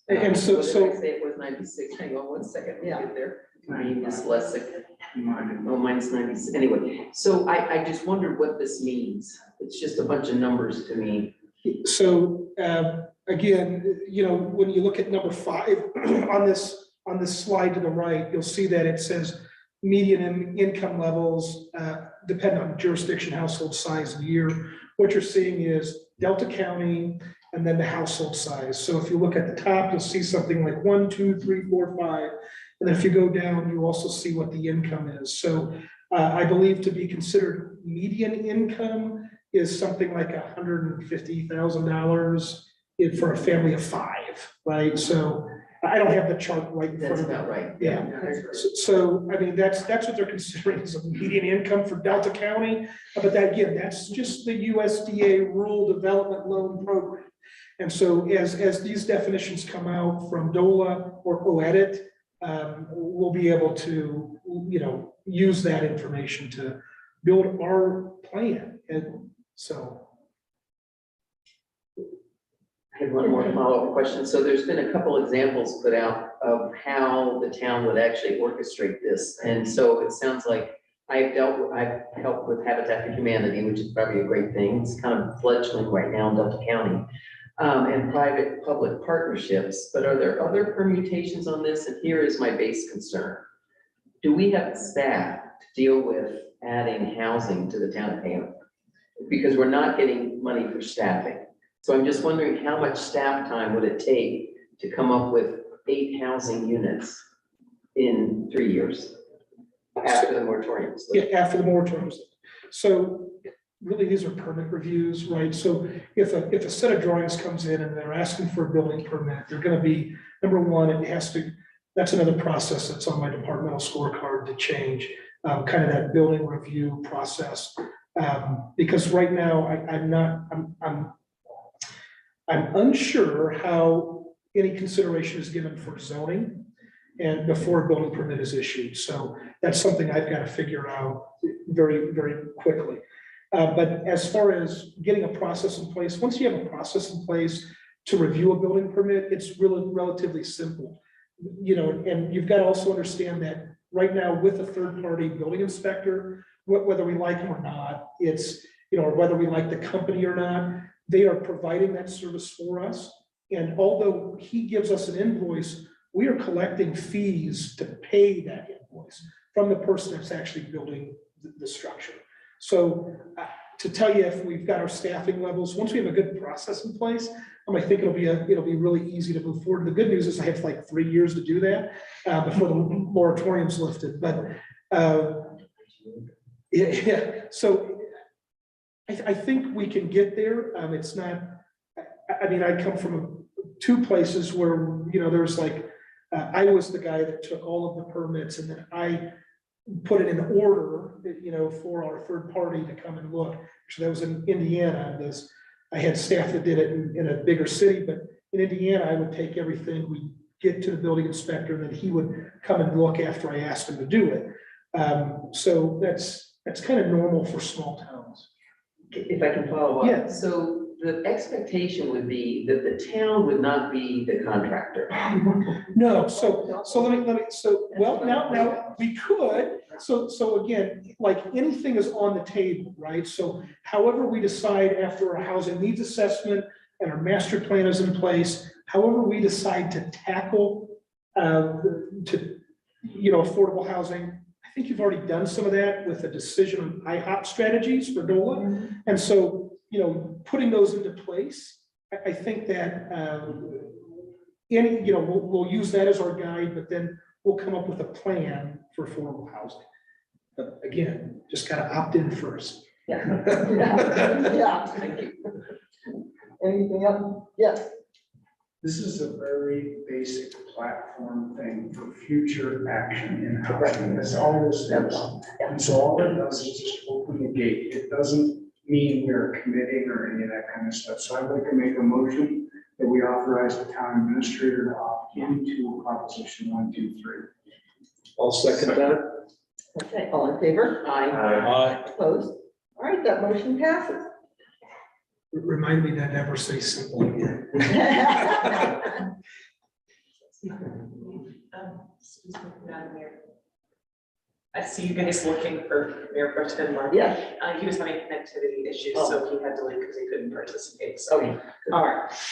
And so, What did I so, say it was 96, hang on one second, let me Yeah. get there. I'm dyslexic. Mine. Oh, mine's 90, anyway, so I just wondered what this means. It's just a bunch of numbers to me. so, again, you know, when you look at number 5 on this slide to the right, you'll see that it says median income levels, depend on jurisdiction, household size and year. What you're seeing is Delta County and then the household size. So if you look at the top, you'll see something like 1, 2, 3, 4, 5. And then if you go down, you also see what the income is. So I believe to be considered median income is something like $150,000 for a family of 5, right? So I don't have the chart right in front That's of me. about right. Yeah. So, I mean, that's what they're considering as a median income for Delta County. But that, again, that's just the USDA Rural Development Loan Program. And so as these definitions come out from DOLA or OEDIT, we'll be able to, you know, use that information to build our plan. And so. I had one more follow-up question. So there's been a couple examples put out of how the town would actually orchestrate this. And so it sounds like I've helped with Habitat for Humanity, which is probably a great thing. It's kind of fledgling right now in Delta County. And private-public partnerships, but are there other permutations on this? And here is my base concern. Do we have staff to deal with adding housing to the town of Hanover? Because we're not getting money for staffing. So I'm just wondering how much staff time would it take to come up with 8 housing units in 3 years after the moratorium? Yeah, after the moratorium. So really, these are permit reviews, right? So if a set of drawings comes in and they're asking for a building permit, they're gonna be, number one, it has to, that's another process that's on my departmental scorecard to change, kind of that building review process. Because right now, I'm unsure how any consideration is given for zoning and before a building permit is issued. So that's something I've got to figure out very, very quickly. But as far as getting a process in place, once you have a process in place to review a building permit, it's really relatively simple. You know, and you've got to also understand that right now with a third-party building inspector, whether we like them or not, it's, you know, or whether we like the company or not, they are providing that service for us. And although he gives us an invoice, we are collecting fees to pay that invoice from the person that's actually building the structure. So to tell you if we've got our staffing levels, once we have a good process in place, I think it'll be really easy to move forward. The good news is I have like 3 years to do that before the moratorium's lifted. But yeah, so I think we can get there. It's not, I mean, I come from 2 places where, you know, there's like, I was the guy that took all of the permits and then I put it in order, you know, for our third party to come and look. So that was in Indiana. And I had staff that did it in a bigger city, but in Indiana, I would take everything, we get to the building inspector, and then he would come and look after I asked him to do it. So that's kind of normal for small towns. If I can follow up. Yeah. So the expectation would be that the town would not be the contractor. No, so let me, well, now we could, so again, like anything is on the table, right? So however we decide after our housing needs assessment and our master plan is in place, however we decide to tackle, affordable housing, I think you've already done some of that with a decision on IHOP strategies for DOLA. And so, you know, putting those into place, I think that, we'll use that as our guide, but then we'll come up with a plan for affordable housing. But again, just gotta opt in first. Yeah. Yeah. Thank you. Anything else? Yes. This is a very basic platform thing for future action in housing. That's all this is. And so all it does is just open the gate. It doesn't mean we're committing or any of that kind of stuff. So I'd like to make a motion that we authorize the town administrator to opt into Proposition 1, 2, 3. I'll second that. Okay, all in favor? Aye. Opposed? All right, that motion passes. Remind me to never say simple again. Excuse me, Madam Mayor. I see you guys looking for Mayor Pro Tem Mark. Yeah, He was having connectivity issues, so he had to leave because he couldn't participate, so. okay. All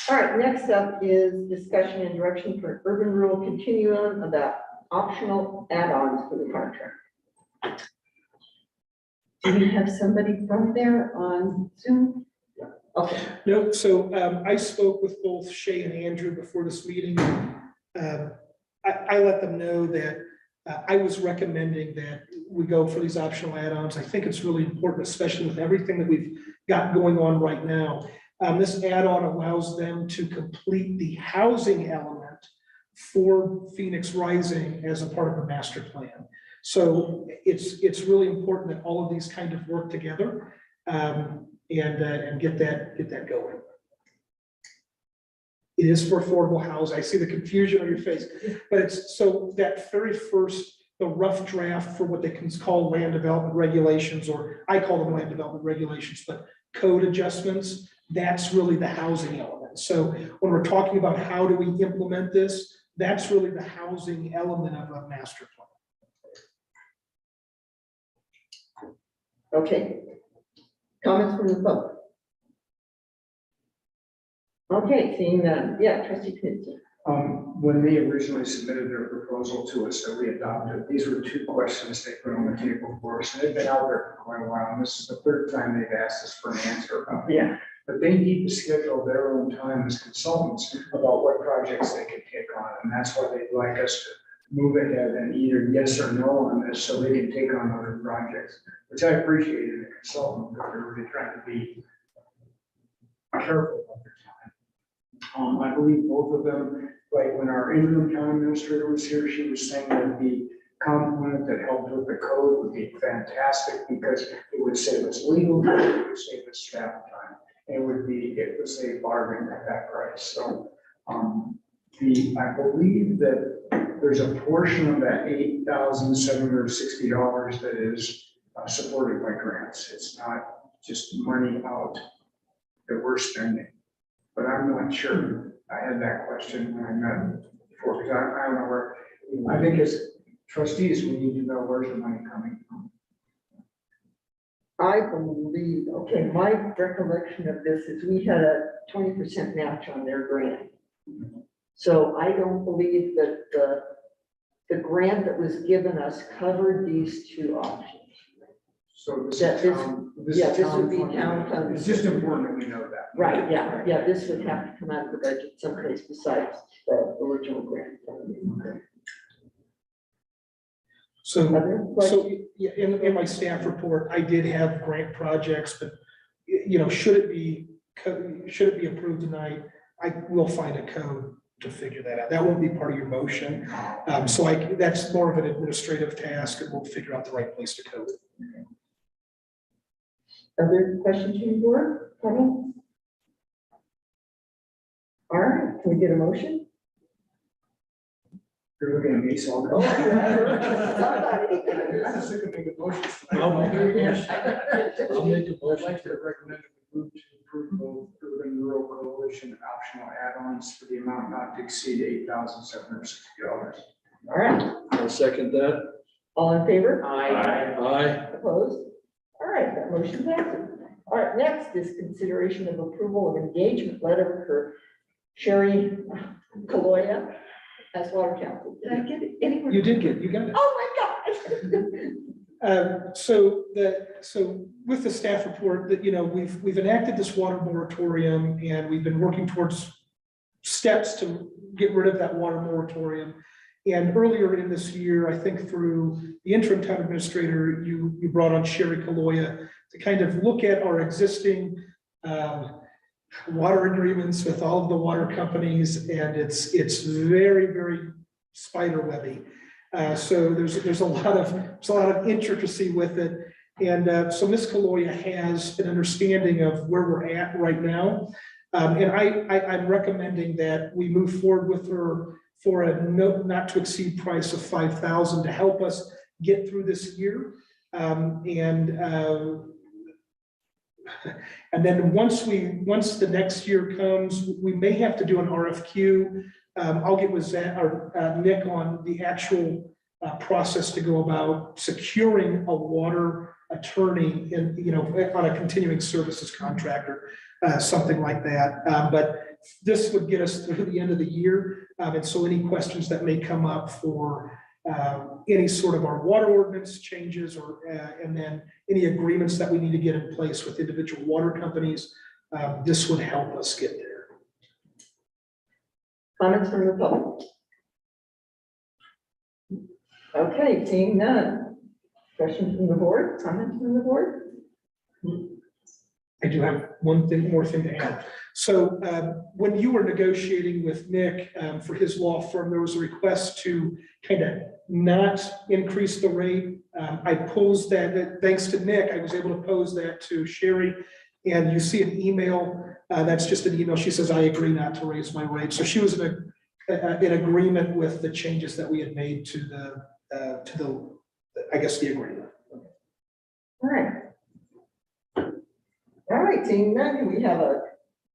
right, next up is discussion and direction for urban rural continuum about optional add-ons for the contract. Do we have somebody from there on Zoom? Okay, No, so I spoke with both Shay and Andrew before this meeting. I let them know that I was recommending that we go for these optional add-ons. I think it's really important, especially with everything that we've got going on right now. This add-on allows them to complete the housing element for Phoenix Rising as a part of the master plan. So it's really important that all of these kind of work together and get that going. It is for affordable housing. I see the confusion on your face, but it's so that very first, the rough draft for what they can call land development regulations, or I call them land development regulations, but code adjustments, that's really the housing element. So when we're talking about how do we implement this, that's really the housing element of a master plan. okay. Comments from the public? Okay, seeing none. Yeah, trustee Knudsen. When they originally submitted their proposal to us that we adopted, these were 2 questions they put on the table for us, and they've been out there for quite a while, and this is the 3rd time they've asked us for an answer about it. Yeah. But they need to schedule their own time as consultants about what projects they can take on, and that's why they'd like us to move ahead and either yes or no on this, so they can take on other projects, which I appreciate in a consultant, because they're really trying to be careful about their time. I believe both of them, like when our interim town administrator was here, she was saying that the component that helped with the code would be fantastic because it would save us legal time, it would save us staff time. It was a bargain at that price. So I believe that there's a portion of that $8,760 that is supported by grants. It's not just money out that we're spending. But I'm not sure. I had that question when I met before, because I don't know where, I think as trustees, we need to know where's the money coming from. I believe, okay, my recollection of this is we had a 20% match on their grant. So I don't believe that the grant that was given us covered these 2 options. So this That is this- town. yeah, this would be funding. town funded. It's just important that we know that. Right, yeah, this would have to come out of the budget someplace besides the original grant. So Other questions? So, yeah, in my staff report, I did have grant projects, but, should it be approved tonight, I will find a code to figure that out. That won't be part of your motion. So that's more of an administrative task, and we'll figure out the right place to code it. Other questions from the board? Comments? All right, can we get a motion? You're looking at me, so I'll go. Oh, somebody. I'm just looking to make a motion. I'll make a motion. I'll make a I'd motion. like to recommend that we move to approve both urban rural coalition optional add-ons for the amount not to exceed $8,760. All right, I'll second that. all in favor? Aye. Opposed? All right, that motion passes. All right, next is consideration of approval of engagement letter for Sherry Kaloya as water council. Did I get it anywhere? You got it. Oh, my God. So with the staff report that, we've enacted this water moratorium and we've been working towards steps to get rid of that water moratorium. And earlier in this year, I think through the interim town administrator, you brought on Sherry Kaloya to kind of look at our existing water agreements with all of the water companies, and it's very, very spider webby. So there's a lot of intricacy with it. And so Ms. Kaloya has an understanding of where we're at right now. And I'm recommending that we move forward with her for a not to exceed price of $5,000 to help us get through this year. And then once the next year comes, we may have to do an RFQ I'll get with Zach or Nick on the actual process to go about securing a water attorney in, on a continuing services contractor, something like that. But this would get us through the end of the year. And so any questions that may come up for any sort of our water ordinance changes or, and then any agreements that we need to get in place with individual water companies, this would help us get there. Comments from the public? Okay, seeing none. Questions from the board, comments from the board? I do have one more thing to add. So when you were negotiating with Nick for his law firm, there was a request to kind of not increase the rate. I posed that, thanks to Nick, I was able to pose that to Sherry. And you see an email, that's just an email. She says, I agree not to raise my rate. So she was in agreement with the changes that we had made to the, I guess, the agreement. All right. All right, seeing none, we have a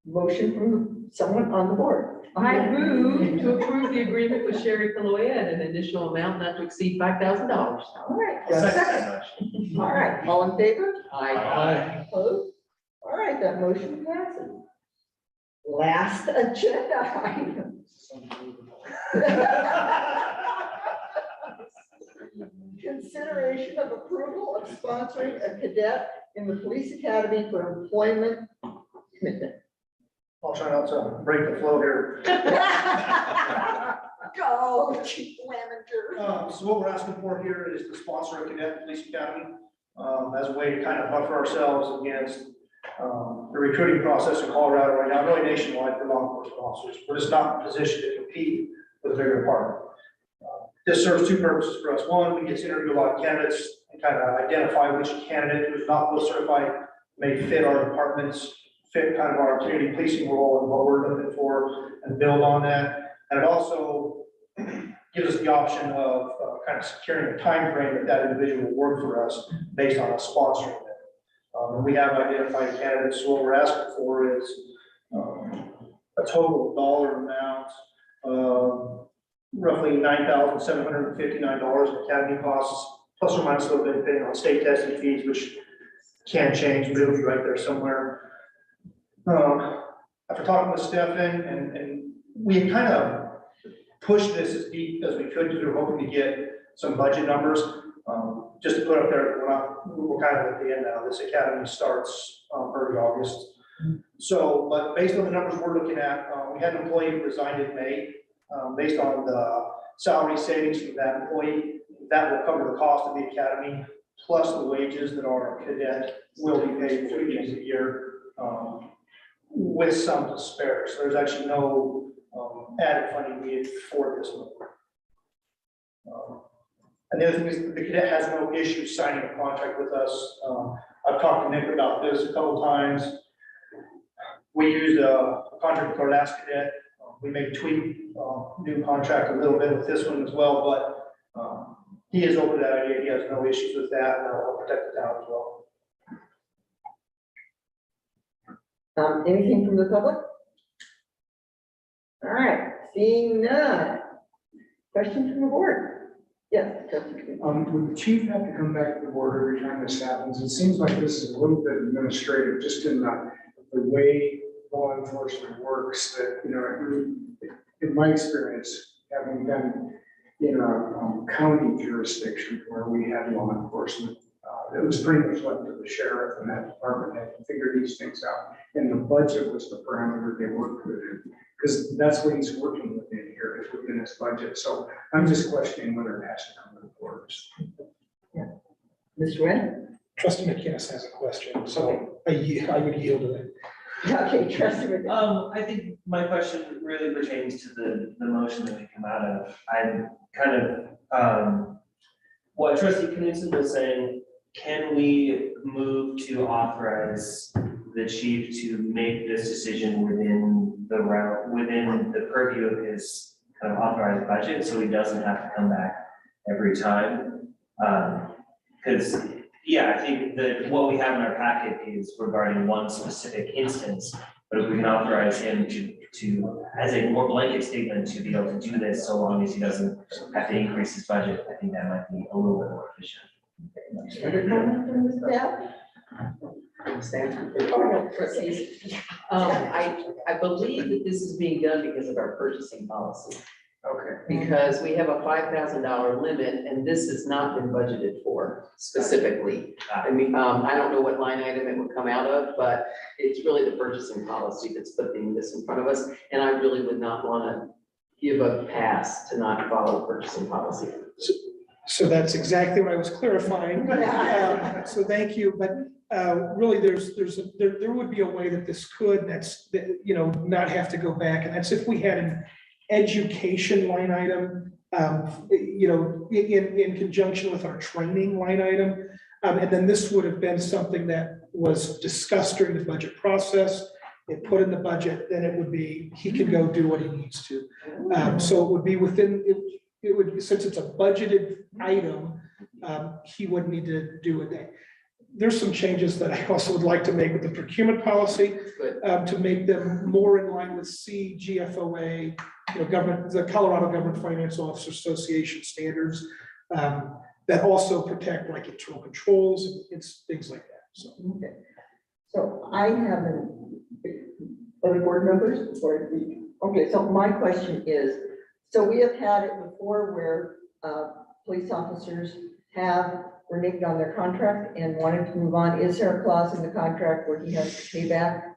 motion from someone on the board. I move to approve the agreement with Sherry Kaloya at an additional amount not to exceed $5,000. All right, I'll got a second second. that motion. All right, all in favor? Aye. Opposed? All right, that motion passes. Last agenda item. Consideration of approval of sponsoring a cadet in the police academy for employment commitment. I'll try not to break the flow here. Go, Chief Lamenter. So what we're asking for here is to sponsor a cadet police academy, as a way to kind of buffer ourselves against the recruiting process in Colorado right now, really nationwide for law enforcement officers. We're just not in a position to compete with a bigger department. This serves two purposes for us. One, we get to interview a lot of candidates and kind of identify which candidate who's not post certified may fit our departments, fit kind of our community policing role and what we're looking for, and build on that. And it also gives us the option of kind of securing a time frame that that individual will work for us based on us sponsoring them. And we have identified candidates. So what we're asking for is a total dollar amount of roughly $9,759 in academy costs, plus or minus a little bit depending on state testing fees, which can change, but it'll be right there somewhere. After talking with Stefan, and we had kind of pushed this as deep as we could because we were hoping to get some budget numbers. Just to put up there, we're kind of at the end now. This academy starts early August. So, but based on the numbers we're looking at, we had an employee who resigned in May. Based on the salary savings from that employee, that will cover the cost of the academy, plus the wages that our cadet will be paid 3 days a year, with some to spare. So there's actually no added funding needed for this one. And the other thing is the cadet has no issue signing a contract with us. I've talked to Nick about this a couple times. We used a contract with our last cadet. We may tweak new contract a little bit with this one as well, but he is open to that idea. He has no issues with that, and I'll protect the town as well. Anything from the public? All right, seeing none. Questions from the board? Yes, Trustee Green. Would the chief have to come back to the board every time this happens? It seems like this is a little bit administrative, just in the way law enforcement works, that, in my experience, having been in a county jurisdiction where we had law enforcement, it was pretty much left to the sheriff, and that department had to figure these things out. And the budget was the parameter they worked within, because that's what he's working within here, is within his budget. So I'm just questioning whether it has to come to the boards. Mr. Wynn? Trustee McInnes has a question, so I would yield to that. Okay, Trustee McInnes. I think my question really pertains to the motion that we come out of. I'm kind of, what Trustee Knudsen was saying, can we move to authorize the chief to make this decision within the purview of his kind of authorized budget, so he doesn't have to come back every time? Because, yeah, I think that what we have in our packet is regarding one specific instance, But if we can authorize him to, as a more blanket statement, to be able to do this so long as he doesn't have to increase his budget, I think that might be a little bit more efficient. Other comment from the staff? Trustees. I believe that this is being done because of our purchasing policy. Okay. Because we have a $5,000 limit and this has not been budgeted for specifically. I mean, I don't know what line item it would come out of, but it's really the purchasing policy that's putting this in front of us. And I really would not want to give a pass to not follow purchasing policy. So that's exactly what I was clarifying. So thank you, but really, there would be a way that this could, not have to go back, and that's if we had an education line item, in conjunction with our training line item. And then this would have been something that was discussed during the budget process, it put in the budget, then it would be, he can go do what he needs to. So it would be within, it would, since it's a budgeted item, he wouldn't need to do it. There's some changes that I also would like to make with the procurement policy, to make them more in line with CGFOA, the Colorado Government Finance Officer Association standards, that also protect like internal controls and things like that, so. Okay. So I haven't, other board members, okay, so my question is, so we have had it before where police officers have reneged on their contract and wanted to move on. Is there a clause in the contract where he has to pay back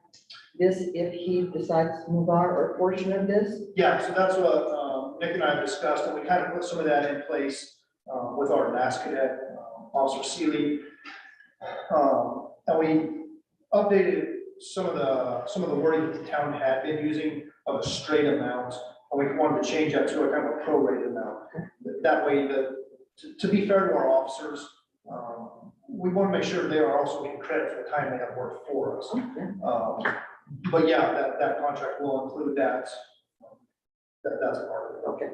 this if he decides to move on, or a portion of this? Yeah, so that's what Nick and I have discussed, and we kind of put some of that in place with our last cadet, Officer Seeley. And we updated some of the wording that the town had been using of a straight amount, and we wanted to change that to a kind of a prorated amount. That way, to be fair to our officers, we want to make sure they are also getting credit for the time they have worked for us. But yeah, that contract will include that. That's a part of it. Okay.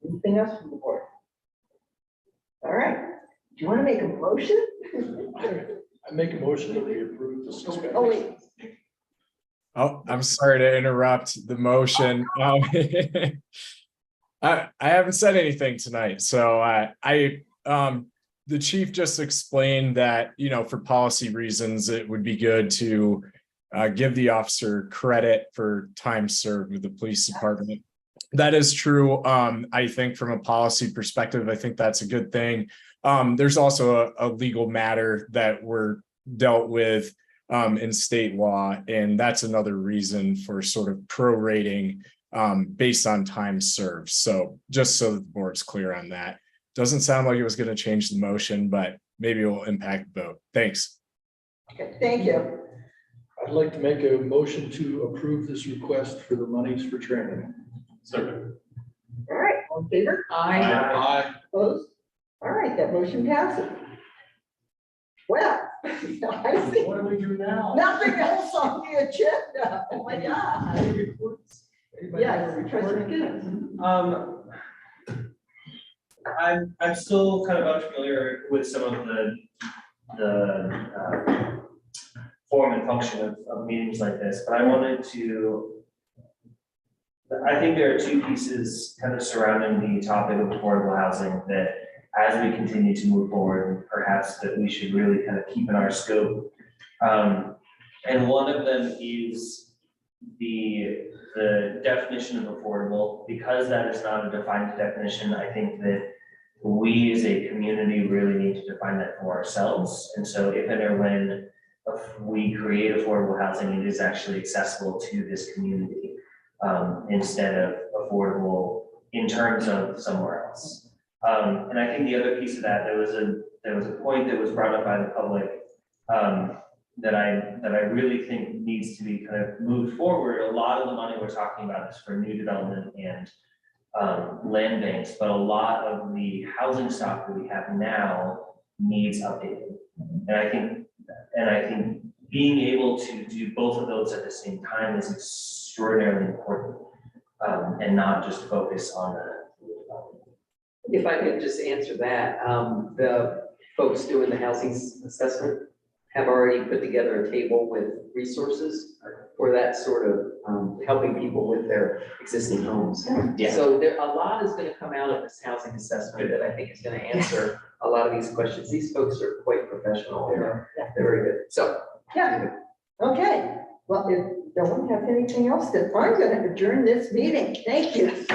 Anything else from the board? All right. Do you want to make a motion? I make a motion that we approve the suspension. Oh, wait. Oh, I'm sorry to interrupt the motion. I haven't said anything tonight, so the chief just explained that, for policy reasons, it would be good to give the officer credit for time served with the police department. That is true. I think from a policy perspective, I think that's a good thing. There's also a legal matter that we're dealt with in state law, and that's another reason for sort of prorating based on time served. So just so the board's clear on that. Doesn't sound like it was going to change the motion, but maybe it will impact the vote. Thanks. Okay, thank you. I'd like to make a motion to approve this request for the monies for training. Second. All right, all in favor? Aye. Opposed? All right, that motion passes. Well, I see What do we do now? nothing else on the agenda. Oh my God. Yes, Trustee McGinnis. I'm still kind of unfamiliar with some of the form and function of meetings like this, but I think there are two pieces kind of surrounding the topic of affordable housing that, as we continue to move forward, perhaps that we should really kind of keep in our scope. And one of them is the definition of affordable. Because that is not a defined definition, I think that we as a community really need to define that for ourselves. And so if and or when we create affordable housing, it is actually accessible to this community instead of affordable in terms of somewhere else. And I think the other piece of that, there was a point that was brought up by the public that I really think needs to be kind of moved forward. A lot of the money we're talking about is for new development and land banks, but a lot of the housing stock that we have now needs updating. And I think being able to do both of those at the same time is extraordinarily important, and not just focus on the. If I could just answer that, the folks doing the housing assessment have already put together a table with resources for that sort of, helping people with their existing homes. Yeah. So there, a lot is gonna come out of this housing assessment that I think is gonna answer a lot of these questions. These folks are quite professional, they're very good, so. Yeah, okay. Well, if no one has anything else, then I'm gonna adjourn this meeting. Thank you.